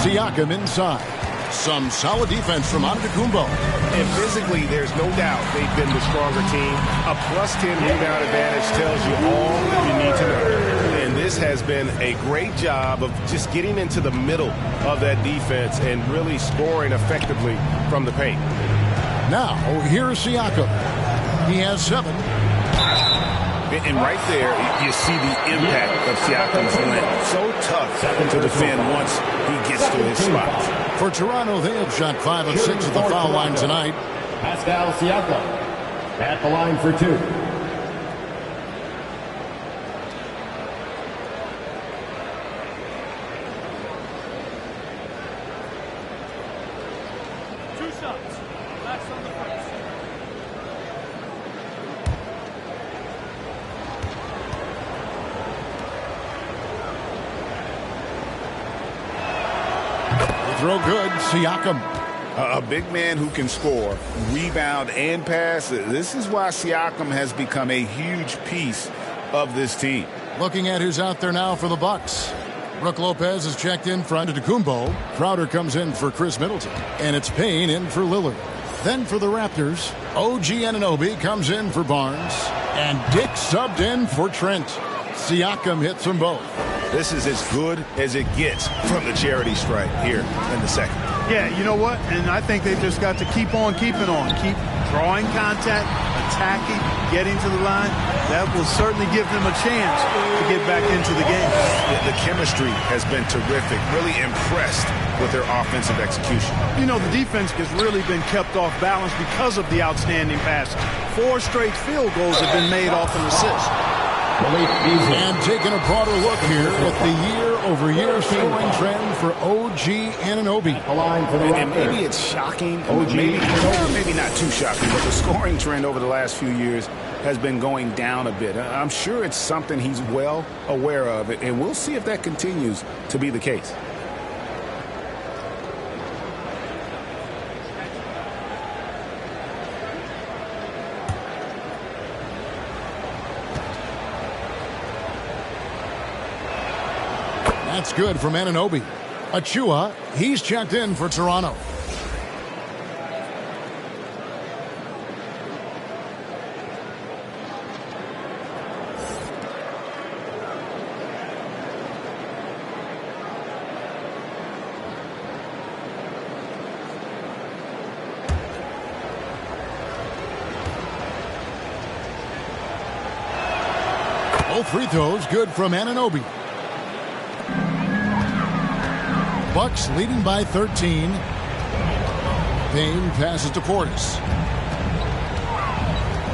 Siakam inside. Some solid defense from Antetokounmpo. And physically, there's no doubt they've been the stronger team. A +10 rebound advantage tells you all you need to know. And this has been a great job of just getting into the middle of that defense and really scoring effectively from the paint. Now, here's Siakam. He has 7. And right there, you see the impact of Siakam's length. So tough to defend once he gets to his spot. For Toronto, they have shot 5 of 6 at the foul line tonight. Pascal Siakam at the line for 2. Throw good, Siakam. A big man who can score, rebound, and pass. This is why Siakam has become a huge piece of this team. Looking at who's out there now for the Bucks. Brook Lopez is checked in for Antetokounmpo. Crowder comes in for Chris Middleton. And it's Payne in for Lillard. Then for the Raptors, OG Anunoby comes in for Barnes. And Dick subbed in for Trent. Siakam hits them both. This is as good as it gets from the charity stripe here in the second. Yeah, you know what? And I think they've just got to keep on keeping on. Keep drawing contact, attacking, getting to the line. That will certainly give them a chance to get back into the game. The chemistry has been terrific. Really impressed with their offensive execution. You know, the defense has really been kept off balance because of the outstanding passes. 4 straight field goals have been made off an assist. And taking a broader look here at the year-over-year scoring trend for OG Anunoby. And maybe it's shocking, maybe not too shocking, but the scoring trend over the last few years has been going down a bit. I'm sure it's something he's well aware of, and we'll see if that continues to be the case. That's good from Anunoby. Achua, he's checked in for Toronto. Both free throws good from Anunoby. Bucks leading by 13. Payne passes to Portis.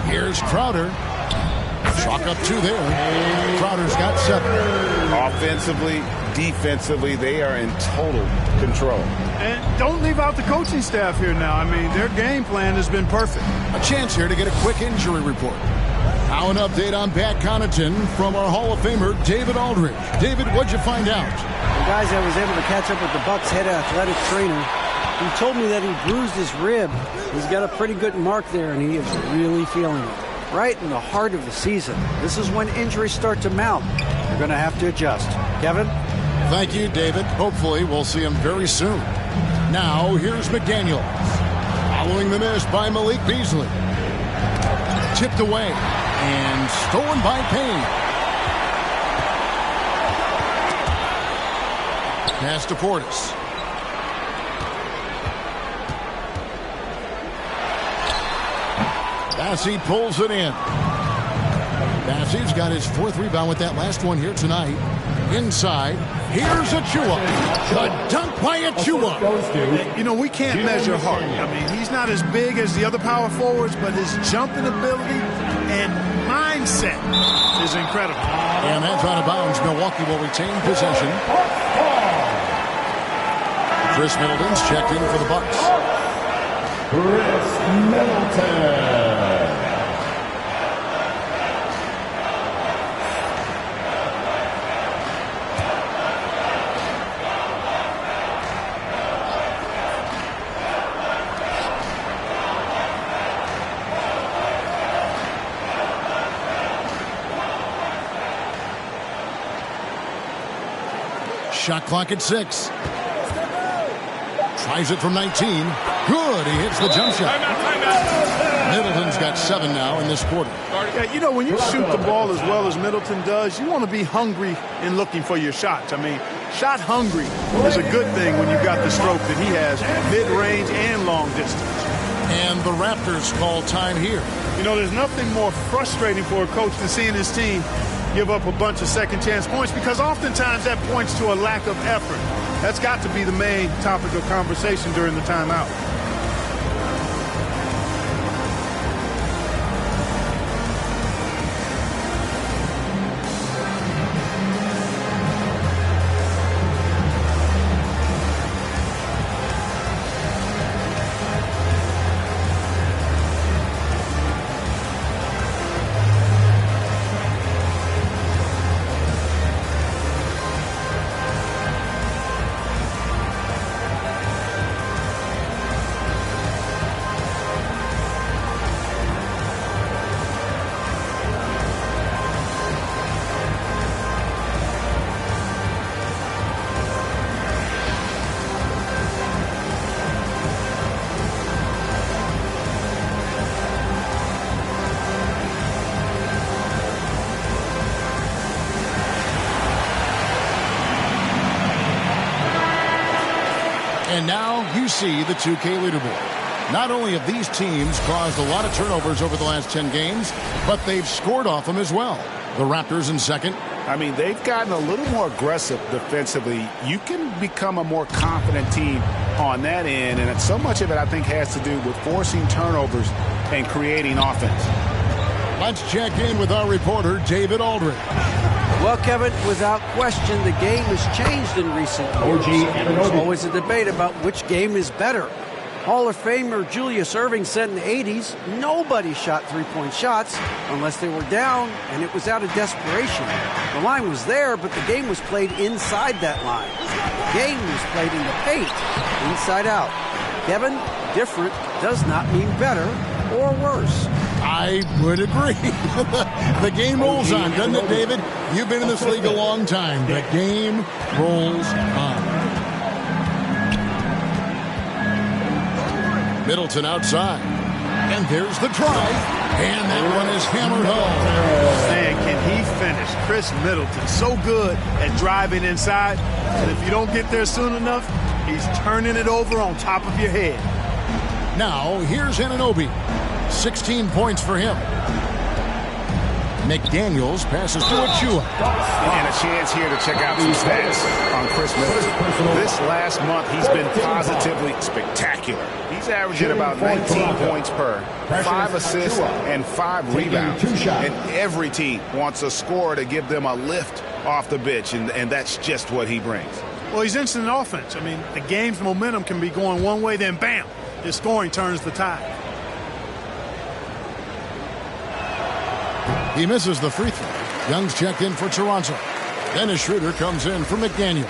Here's Crowder. Chalk up 2 there. Crowder's got 7. Offensively, defensively, they are in total control. And don't leave out the coaching staff here now. I mean, their game plan has been perfect. A chance here to get a quick injury report. Now an update on Pat Connaughton from our Hall of Famer, David Aldridge. David, what'd you find out? The guys, I was able to catch up with the Bucks head athletic trainer. He told me that he bruised his rib. He's got a pretty good mark there, and he is really feeling it. Right in the heart of the season. This is when injuries start to mount. You're going to have to adjust. Kevin? Thank you, David. Hopefully we'll see him very soon. Now, here's McDaniels. Following the miss by Malik Beasley. Tipped away and stolen by Payne. Pass to Portis. Bassey pulls it in. Bassey's got his 4th rebound with that last one here tonight. Inside, here's Achua. The dunk by Achua. You know, we can't measure Hart. I mean, he's not as big as the other power forwards, but his jumping ability and mindset is incredible. And that's out of bounds. Milwaukee will retain possession. Chris Middleton's checked in for the Bucks. Chris Middleton. Shot clock at 6. Tries it from 19. Good. He hits the jump shot. Middleton's got 7 now in this quarter. Yeah, you know, when you shoot the ball as well as Middleton does, you want to be hungry in looking for your shots. I mean, shot hungry is a good thing when you've got the stroke that he has, mid-range and long distance. And the Raptors call time here. You know, there's nothing more frustrating for a coach than seeing his team give up a bunch of second-chance points, because oftentimes that points to a lack of effort. That's got to be the main topic of conversation during the timeout. And now you see the 2K leaderboard. Not only have these teams caused a lot of turnovers over the last 10 games, but they've scored off them as well. The Raptors in second. I mean, they've gotten a little more aggressive defensively. You can become a more confident team on that end, and so much of it, I think, has to do with forcing turnovers and creating offense. Let's check in with our reporter, David Aldridge. Well, Kevin, without question, the game has changed in recent years. There's always a debate about which game is better. Hall of Famer Julius Erving said in the 80s, nobody shot three-point shots unless they were down, and it was out of desperation. The line was there, but the game was played inside that line. The game was played in the paint, inside out. Kevin, different does not mean better or worse. I would agree. The game rolls on, doesn't it, David? You've been in this league a long time. The game rolls on. Middleton outside. And there's the drive. And that one is hammered home. Man, can he finish? Chris Middleton, so good at driving inside. And if you don't get there soon enough, he's turning it over on top of your head. Now, here's Anunoby. 16 points for him. McDaniels passes to Achua. And a chance here to check out some stats on Chris Middleton. This last month, he's been positively spectacular. He's averaging about 19 points per, 5 assists, and 5 rebounds. And every team wants a scorer to give them a lift off the bench, and that's just what he brings. Well, he's instant offense. I mean, the game's momentum can be going one way, then bam, his scoring turns the tide. He misses the free throw. Young's checked in for Toronto. Dennis Schroeder comes in for McDaniel.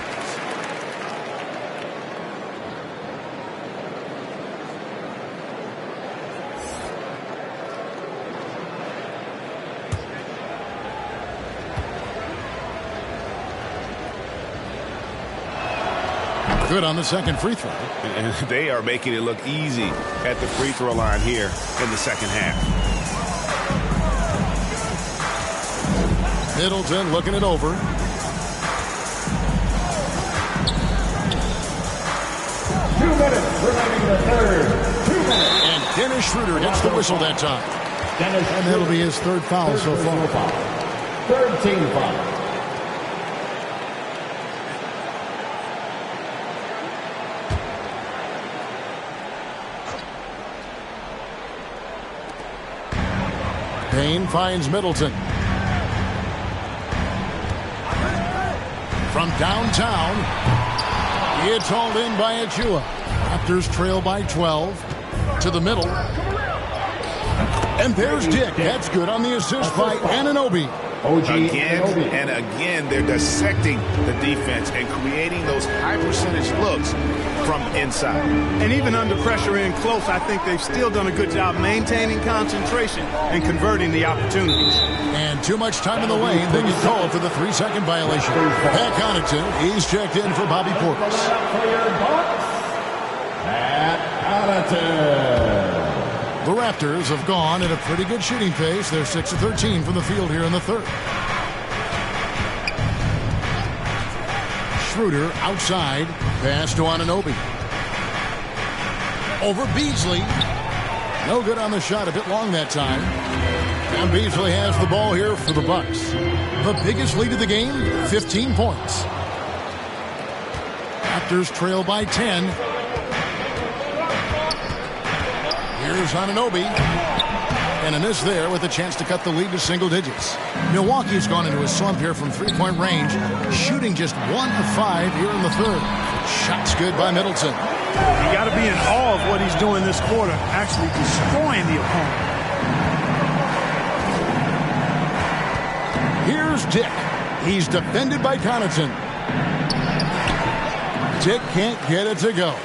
Good on the second free throw. And they are making it look easy at the free throw line here in the second half. Middleton looking it over. Two minutes remaining in the third. 2 minutes. And Dennis Schroeder gets the whistle that time. And that'll be his third foul so far. Third team foul. Payne finds Middleton. From downtown, it's hauled in by Achua. Raptors trail by 12. To the middle. And there's Dick. That's good on the assist by Anunoby. Again and again, they're dissecting the defense and creating those high percentage looks from inside. And even under pressure in close, I think they've still done a good job maintaining concentration and converting the opportunities. And too much time in the lane, they get called for the 3-second violation. Pat Connaughton, he's checked in for Bobby Portis. Pat Connaughton. The Raptors have gone at a pretty good shooting pace. They're 6 of 13 from the field here in the third. Schroeder outside. Pass to Anunoby. Over Beasley. No good on the shot. A bit long that time. And Beasley has the ball here for the Bucks. The biggest lead of the game, 15 points. Raptors trail by 10. Here's Anunoby. And a miss there with a chance to cut the lead to single digits. Milwaukee's gone into a slump here from three-point range, shooting just 1 of 5 here in the third. Shots good by Middleton. You got to be in awe of what he's doing this quarter, actually destroying the opponent. Here's Dick. He's defended by Connaughton. Dick can't get it to go.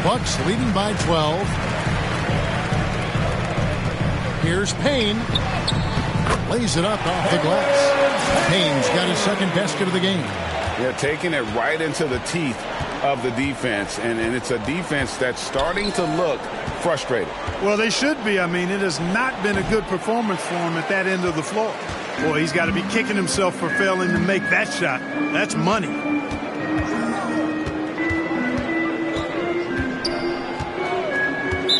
Bucks leading by 12. Here's Payne. Lays it up off the glass. Payne's got his second basket of the game. Yeah, taking it right into the teeth of the defense. And it's a defense that's starting to look frustrated. Well, they should be. I mean, it has not been a good performance for him at that end of the floor. Boy, he's got to be kicking himself for failing to make that shot. That's money.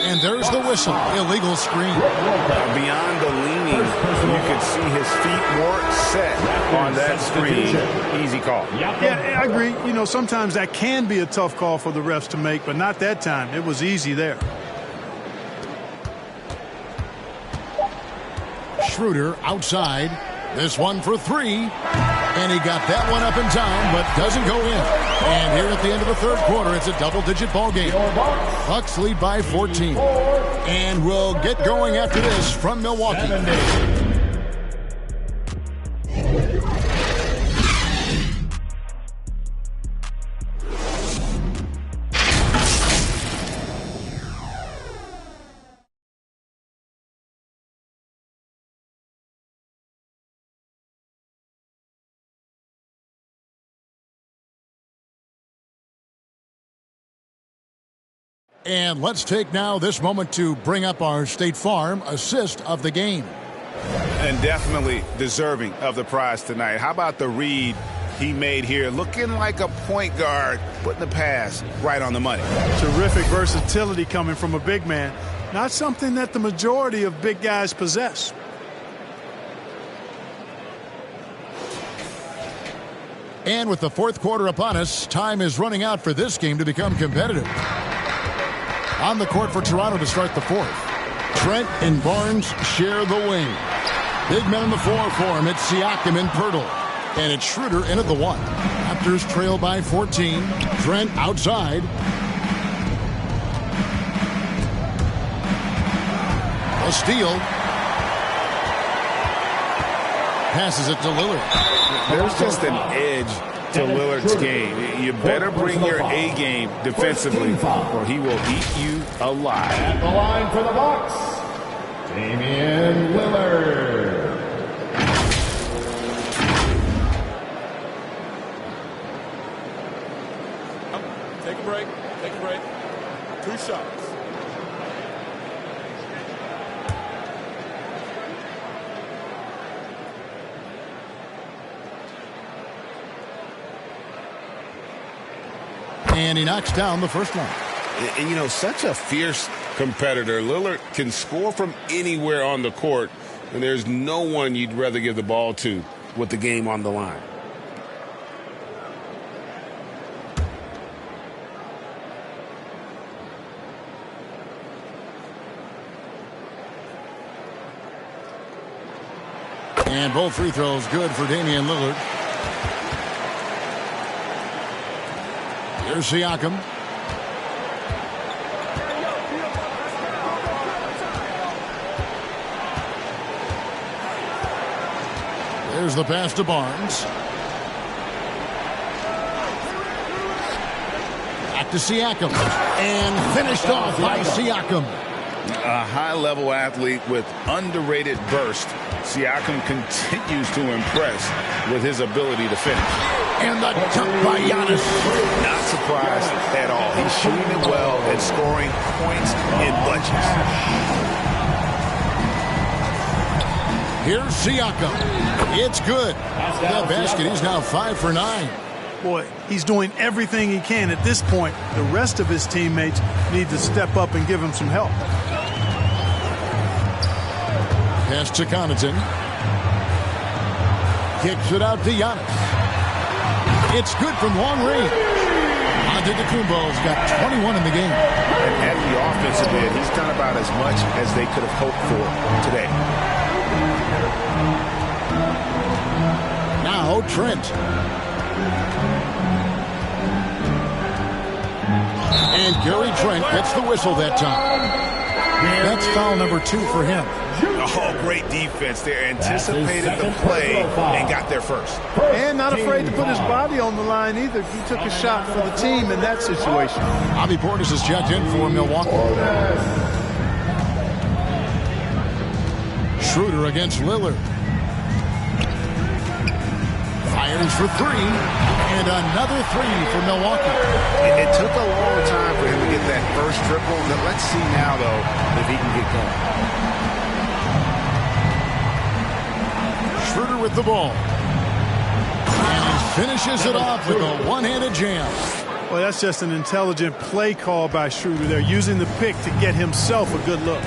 And there's the whistle. Illegal screen. Beyond the leaning, you could see his feet weren't set on that screen. Easy call. Yeah, I agree. You know, sometimes that can be a tough call for the refs to make, but not that time. It was easy there. Schroeder outside. This one for 3. And he got that one up in time, but doesn't go in. And here at the end of the third quarter, it's a double-digit ball game. Bucks lead by 14. And we'll get going after this from Milwaukee. And let's take now this moment to bring up our State Farm assist of the game. And definitely deserving of the prize tonight. How about the read he made here? Looking like a point guard, putting the pass right on the money. Terrific versatility coming from a big man. Not something that the majority of big guys possess. And with the fourth quarter upon us, time is running out for this game to become competitive. On the court for Toronto to start the fourth. Trent and Barnes share the wing. Big men on the floor for him. It's Siakam and Pirtle. And it's Schroeder in at the 1. Raptors trail by 14. Trent outside. A steal. Passes it to Lillard. There's just an edge to Lillard's game. You better bring your A game defensively, or he will eat you alive. At the line for the Bucks, Damian Lillard. Take a break. Take a break. 2 shots. And he knocks down the first one. And, you know, such a fierce competitor. Lillard can score from anywhere on the court, and there's no one you'd rather give the ball to with the game on the line. And both free throws good for Damian Lillard. Here's Siakam. There's the pass to Barnes. Back to Siakam. And finished off by Siakam. A high-level athlete with underrated burst. Siakam continues to impress with his ability to finish. And the dunk by Giannis. Not surprised at all. He's shooting it well and scoring points in bunches. Here's Siakam. It's good. That basket, he's now 5 for 9. Boy, he's doing everything he can at this point. The rest of his teammates need to step up and give him some help. Pass to Connaughton. Kicks it out to Giannis. It's good from long range. Antetokounmpo's got 21 in the game. And at the offensive end, he's done about as much as they could have hoped for today. Now Trent. And Gary Trent gets the whistle that time. That's foul number 2 for him. Oh, great defense there. Anticipated the play and got there first. And not afraid to put his body on the line either. He took a shot for the team in that situation. Bobby Portis is checked in for Milwaukee. Schroeder against Lillard. Fires for 3. And another 3 for Milwaukee. It took a long time for him to get that first triple. Let's see now, though, if he can get going. Schroeder with the ball. And he finishes it off with a one-handed jam. Well, that's just an intelligent play call by Schroeder. They're using the pick to get himself a good look.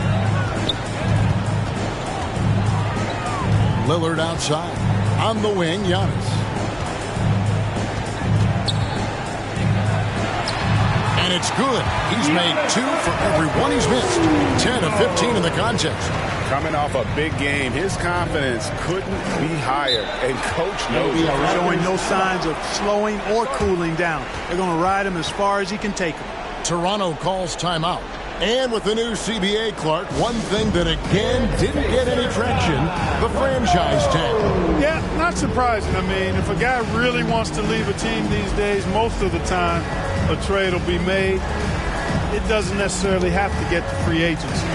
Lillard outside. On the wing, Giannis. And it's good. He's made 2 for every one he's missed. 10 of 15 in the contest. Coming off a big game, his confidence couldn't be higher. And Coach knows it. Showing no signs of slowing or cooling down. They're going to ride him as far as he can take him. Toronto calls timeout. And with the new CBA, Clark, one thing that again didn't get any traction, the franchise tag. Yeah, not surprising. I mean, if a guy really wants to leave a team these days, most of the time a trade will be made. It doesn't necessarily have to get to free agency.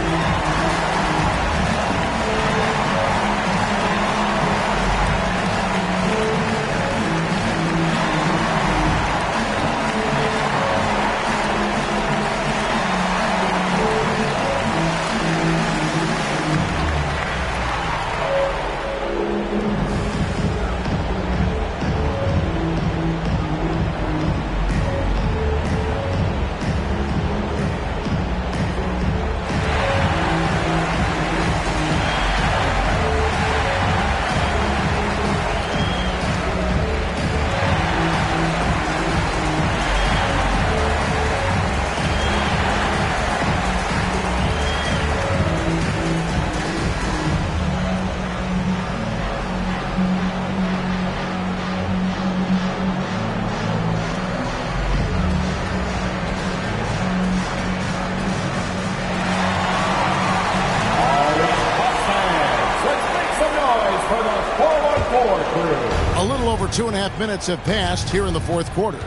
2.5 minutes have passed here in the fourth quarter.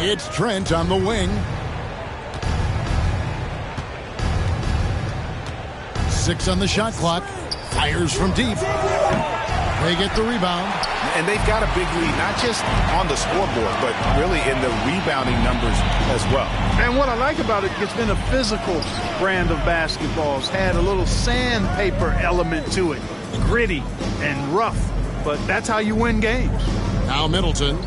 It's Trent on the wing. 6 on the shot clock. Fires from deep. They get the rebound. And they've got a big lead, not just on the scoreboard, but really in the rebounding numbers as well. And what I like about it, it's been a physical brand of basketball. It's had a little sandpaper element to it. Gritty and rough, but that's how you win games. Now Middleton,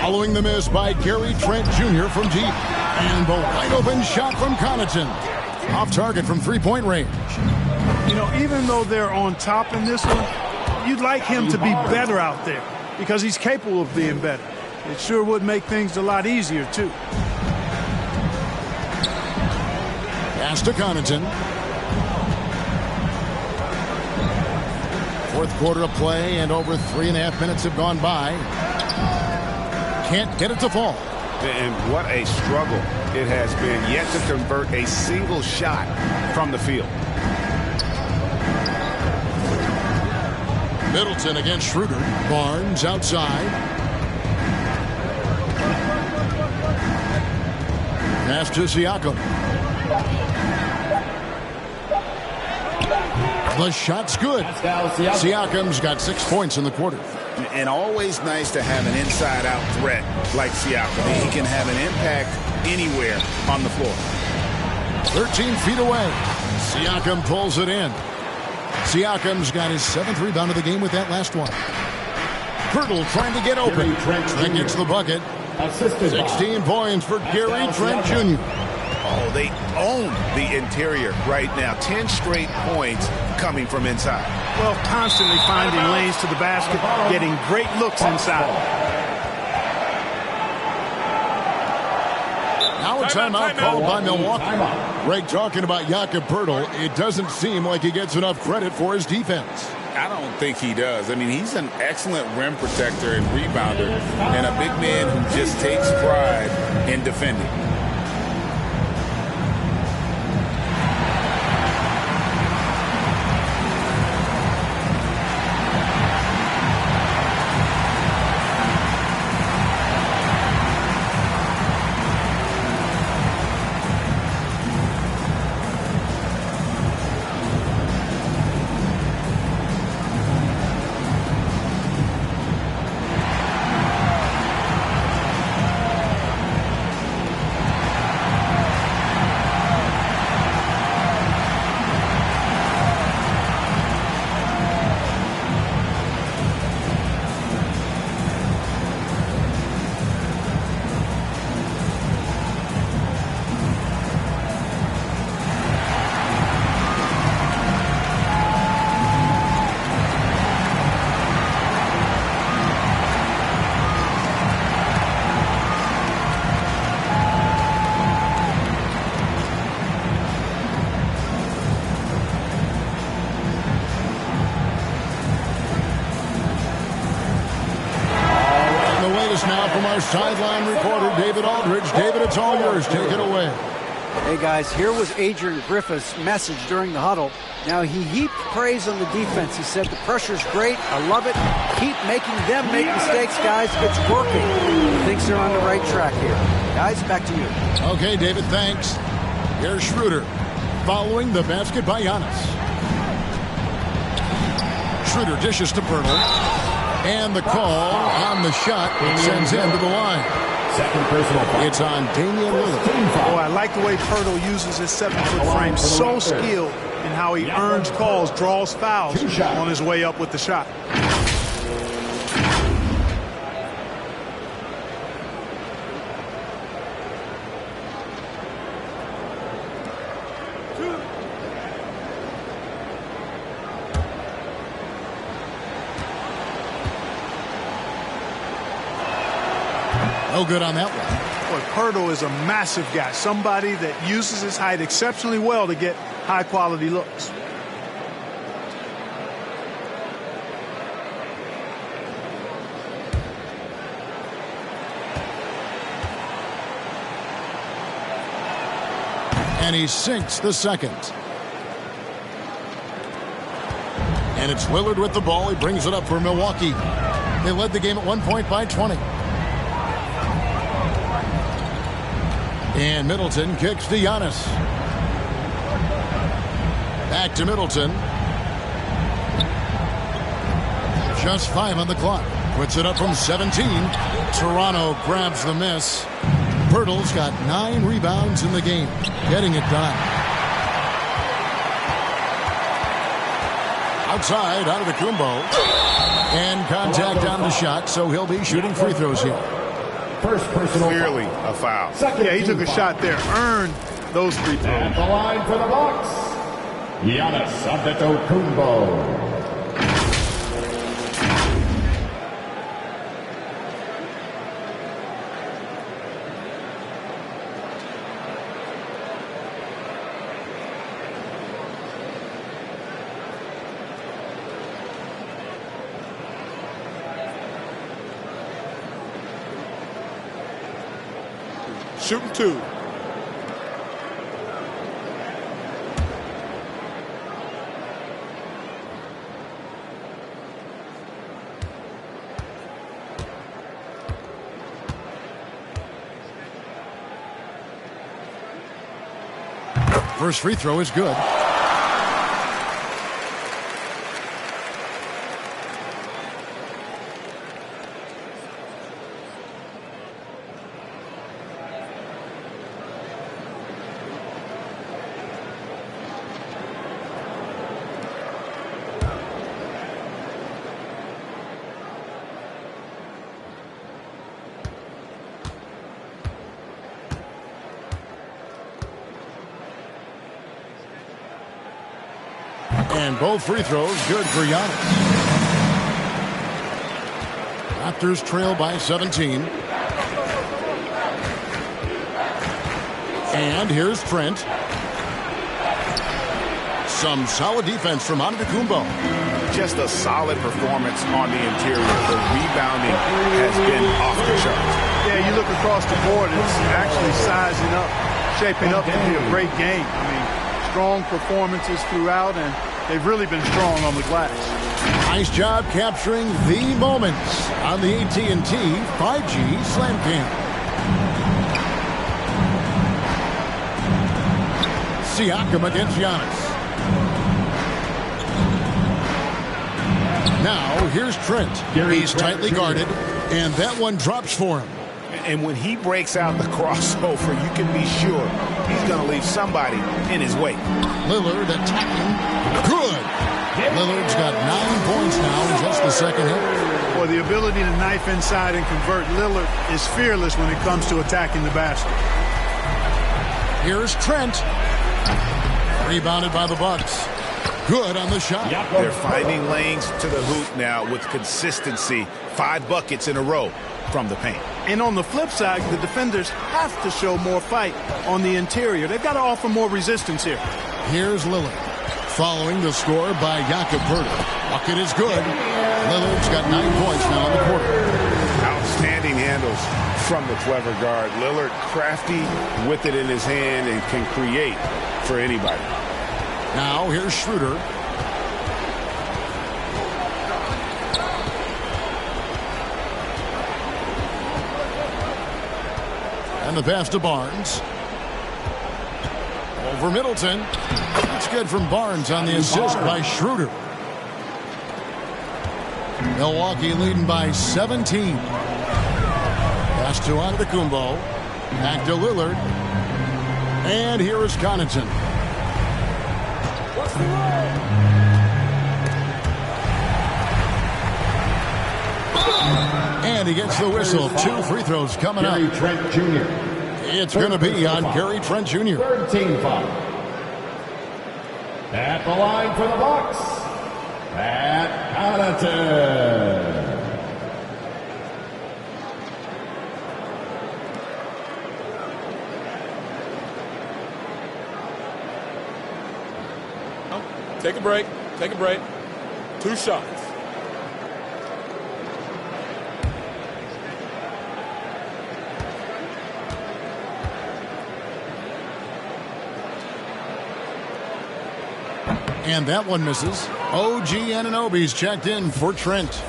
following the miss by Gary Trent Jr. from deep. And the wide open shot from Connaughton. Off target from three-point range. You know, even though they're on top in this one, you'd like him to be better out there because he's capable of being better. It sure would make things a lot easier, too. Pass to Connaughton. Fourth quarter of play, and over 3.5 minutes have gone by. Can't get it to fall. And what a struggle it has been yet to convert a single shot from the field. Middleton against Schroeder. Barnes outside. Pass to Siakam. The shot's good. Siakam's got 6 points in the quarter. And always nice to have an inside-out threat like Siakam. He can have an impact anywhere on the floor. 13 feet away. Siakam pulls it in. Siakam's got his 7th rebound of the game with that last one. Pirtle trying to get open. Trent gets the bucket. 16 points for Gary Trent Jr. Oh, they own the interior right now. 10 straight points coming from inside. Well, constantly finding lanes to the basket, getting great looks inside. Now a timeout called by Milwaukee. Greg talking about Jakob Poeltl. It doesn't seem like he gets enough credit for his defense. I don't think he does. I mean, he's an excellent rim protector and rebounder, and a big man who just takes pride in defending. Now from our sideline reporter, David Aldridge. David, it's all yours. Take it away. Hey, guys, here was Adrian Griffith's message during the huddle. Now, he heaped praise on the defense. He said, the pressure's great. I love it. Keep making them make mistakes, guys. It's working. He thinks they're on the right track here. Guys, back to you. Okay, David, thanks. Here's Schroeder following the basket by Giannis. Schroeder dishes to Poeltl. And the call on the shot sends him to the line. Second personal foul. It's on Damian Lillard. Oh, I like the way Poeltl uses his 7-foot frame. So skilled in how he earns calls, draws fouls on his way up with the shot. No good on that one. Boy, Poeltl is a massive guy, somebody that uses his height exceptionally well to get high-quality looks. And he sinks the second. And it's Lillard with the ball. He brings it up for Milwaukee. They led the game at 1 point by 20. And Middleton kicks to Giannis. Back to Middleton. Just 5 on the clock. Puts it up from 17. Toronto grabs the miss. Pirtle's got 9 rebounds in the game. Getting it done. Outside, Antetokounmpo. And contact on the shot, so he'll be shooting free throws here. First personal clearly a foul. Yeah, he took a shot there. Earned those free throws. At the line for the Bucks, Giannis Antetokounmpo. Shooting 2. First free throw is good. And both free throws good for Giannis. Raptors trail by 17. And here's Trent. Some solid defense from Antetokounmpo. Just a solid performance on the interior. The rebounding has been off the charts. Yeah, you look across the board, it's actually sizing up, shaping up to be a great game. I mean, strong performances throughout, and they've really been strong on the glass. Nice job capturing the moments on the AT&T 5G Slam Cam. Siakam against Giannis. Now here's Trent. He's tightly guarded, and that one drops for him. And when he breaks out the crossover, you can be sure he's going to leave somebody in his wake. Lillard attacking. Good. Lillard's got 9 points now in just the second half. Boy, the ability to knife inside and convert. Lillard is fearless when it comes to attacking the basket. Here's Trent. Rebounded by the Bucks. Good on the shot. They're finding lanes to the hoop now with consistency. 5 buckets in a row from the paint. And on the flip side, the defenders have to show more fight on the interior. They've got to offer more resistance here. Here's Lillard. Following the score by Jakob Poeltl. Bucket is good. Lillard's got 9 points now in the quarter. Outstanding handles from the clever guard. Lillard crafty with it in his hand and can create for anybody. Now here's Schroeder. And the pass to Barnes. Over Middleton. That's good from Barnes on the assist by Schroeder. Milwaukee leading by 17. Pass to Antetokounmpo. Back to Lillard. And here is Connaughton. And he gets the whistle. 2 free throws coming up. Gary Trent Jr. It's going to be on Gary Trent Jr. Third team foul. At the line for the Bucks, Pat Connaughton. Take a break. Take a break. 2 shots. And that one misses. OG Anunoby's checked in for Trent.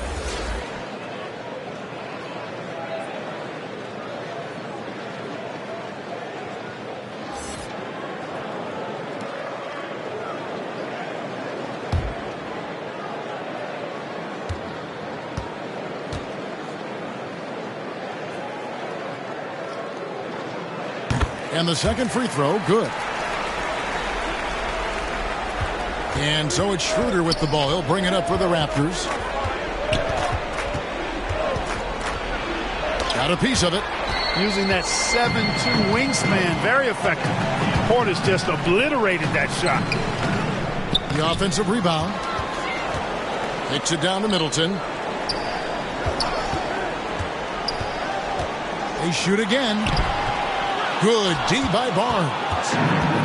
And the second free throw, good. And so it's Schroeder with the ball. He'll bring it up for the Raptors. Got a piece of it. Using that 7'2" wingspan, very effective. Portis just obliterated that shot. The offensive rebound. Kicks it down to Middleton. They shoot again. Good D by Barnes.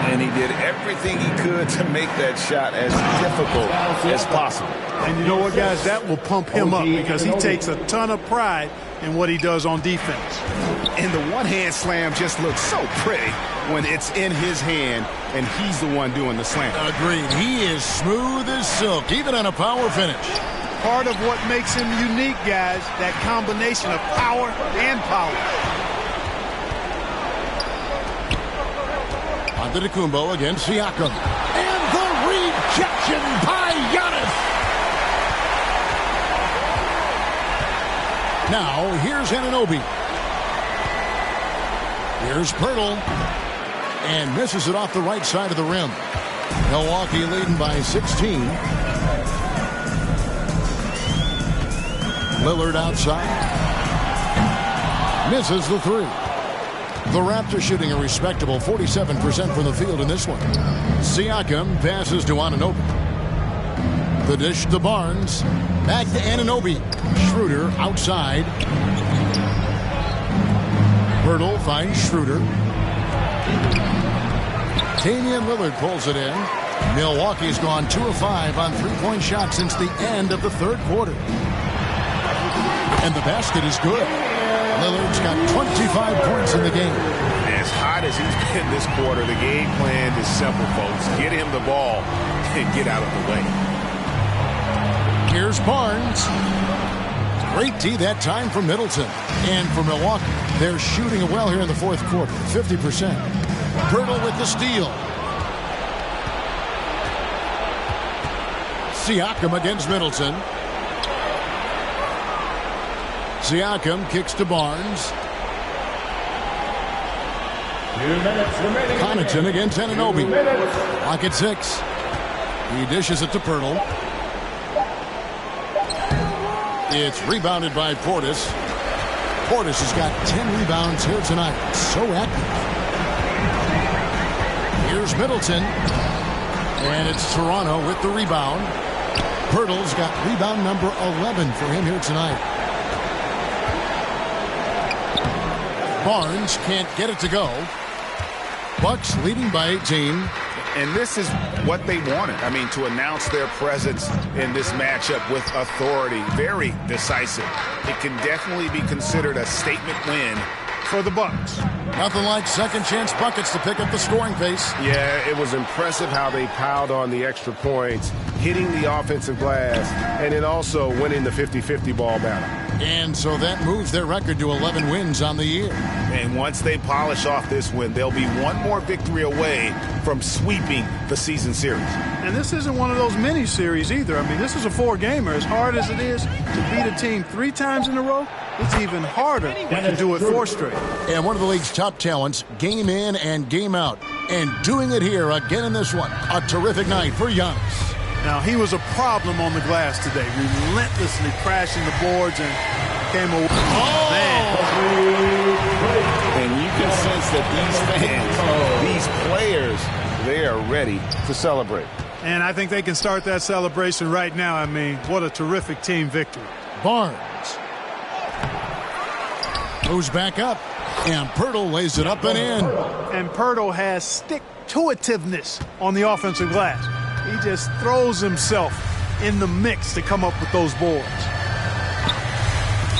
And he did everything he could to make that shot as difficult as possible. And you know what, guys? That will pump him up because he takes a ton of pride in what he does on defense. And the one-hand slam just looks so pretty when it's in his hand and he's the one doing the slam. Agreed. He is smooth as silk, even on a power finish. Part of what makes him unique, guys, that combination of power and power. Antetokounmpo against Siakam. And the rejection by Giannis. Now, here's Anunoby. Here's Pirtle. And misses it off the right side of the rim. Milwaukee leading by 16. Lillard outside. Misses the three. The Raptors shooting a respectable 47% from the field in this one. Siakam passes to Anunoby. The dish to Barnes. Back to Anunoby. Schroeder outside. Pirtle finds Schroeder. Damian Lillard pulls it in. Milwaukee's gone 2 of 5 on three-point shots since the end of the third quarter. And the basket is good. Lillard's got 25 points in the game. As hot as he's been this quarter, the game plan is simple, folks. Get him the ball and get out of the way. Here's Barnes. Great D that time from Middleton. And for Milwaukee, they're shooting it well here in the fourth quarter, 50%. Pirtle with the steal. Siakam against Middleton. Siakam kicks to Barnes. 2 minutes remaining. Connaughton against Anunoby. Lock at 6. He dishes it to Pirtle. It's rebounded by Portis. Portis has got 10 rebounds here tonight. So active. Here's Middleton. And it's Toronto with the rebound. Pirtle's got rebound number 11 for him here tonight. Barnes can't get it to go. Bucks leading by 18. And this is what they wanted. I mean, to announce their presence in this matchup with authority. Very decisive. It can definitely be considered a statement win for the Bucks. Nothing like second chance buckets to pick up the scoring pace. Yeah, it was impressive how they piled on the extra points, hitting the offensive glass, and then also winning the 50-50 ball battle. And so that moves their record to 11 wins on the year. And once they polish off this win, they'll be one more victory away from sweeping the season series. And this isn't one of those mini series either. I mean, this is a 4-gamer. As hard as it is to beat a team 3 times in a row, it's even harder when you do it 4 straight. And one of the league's top talents, game in and game out. And doing it here again in this one. A terrific night for Giannis. Now, he was a problem on the glass today, relentlessly crashing the boards and came away. Oh! Man. And you can sense that these fans, these players, they are ready to celebrate. And I think they can start that celebration right now. I mean, what a terrific team victory. Barnes moves back up, and Pirtle lays it up and in. And Pirtle has stick-to-itiveness on the offensive glass. He just throws himself in the mix to come up with those boards.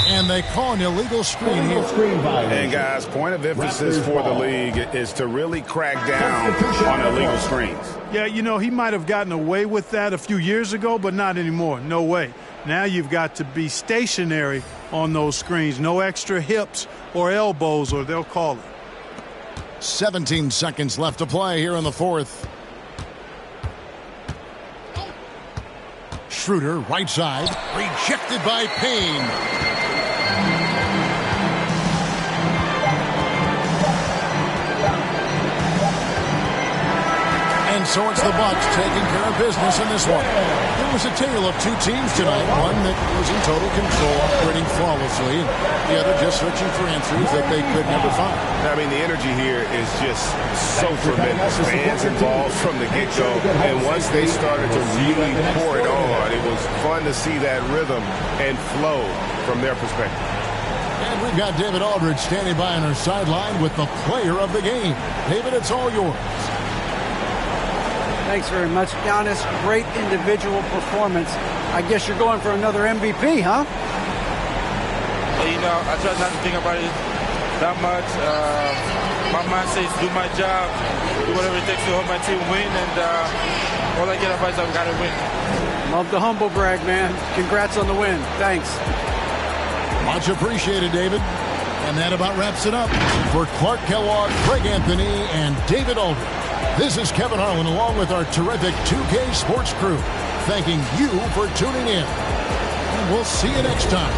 And they call an illegal screen here. And guys, point of emphasis for the league is to really crack down on illegal screens. Yeah, you know, he might have gotten away with that a few years ago, but not anymore. No way. Now you've got to be stationary on those screens. No extra hips or elbows, or they'll call it. 17 seconds left to play here in the fourth. Schroeder, right side, rejected by Payne. And so it's the Bucks taking care of business in this one. It was a tale of two teams tonight. One that was in total control, operating flawlessly, and the other just searching for answers that they could never find. I mean, the energy here is just so tremendous. Fans involved from the get-go, and once they started to really pour it on, it was fun to see that rhythm and flow from their perspective. And we've got David Aldridge standing by on our sideline with the player of the game. David, it's all yours. Thanks very much, Giannis. Great individual performance. I guess you're going for another MVP, huh? Well, you know, I try not to think about it that much. My mind says do my job, do whatever it takes to help my team win, and all I get advice is I've got to win. Love the humble brag, man. Congrats on the win. Thanks. Much appreciated, David. And that about wraps it up for Clark Kellogg, Greg Anthony, and David Aldridge. This is Kevin Harlan along with our terrific 2K Sports crew, thanking you for tuning in. And we'll see you next time.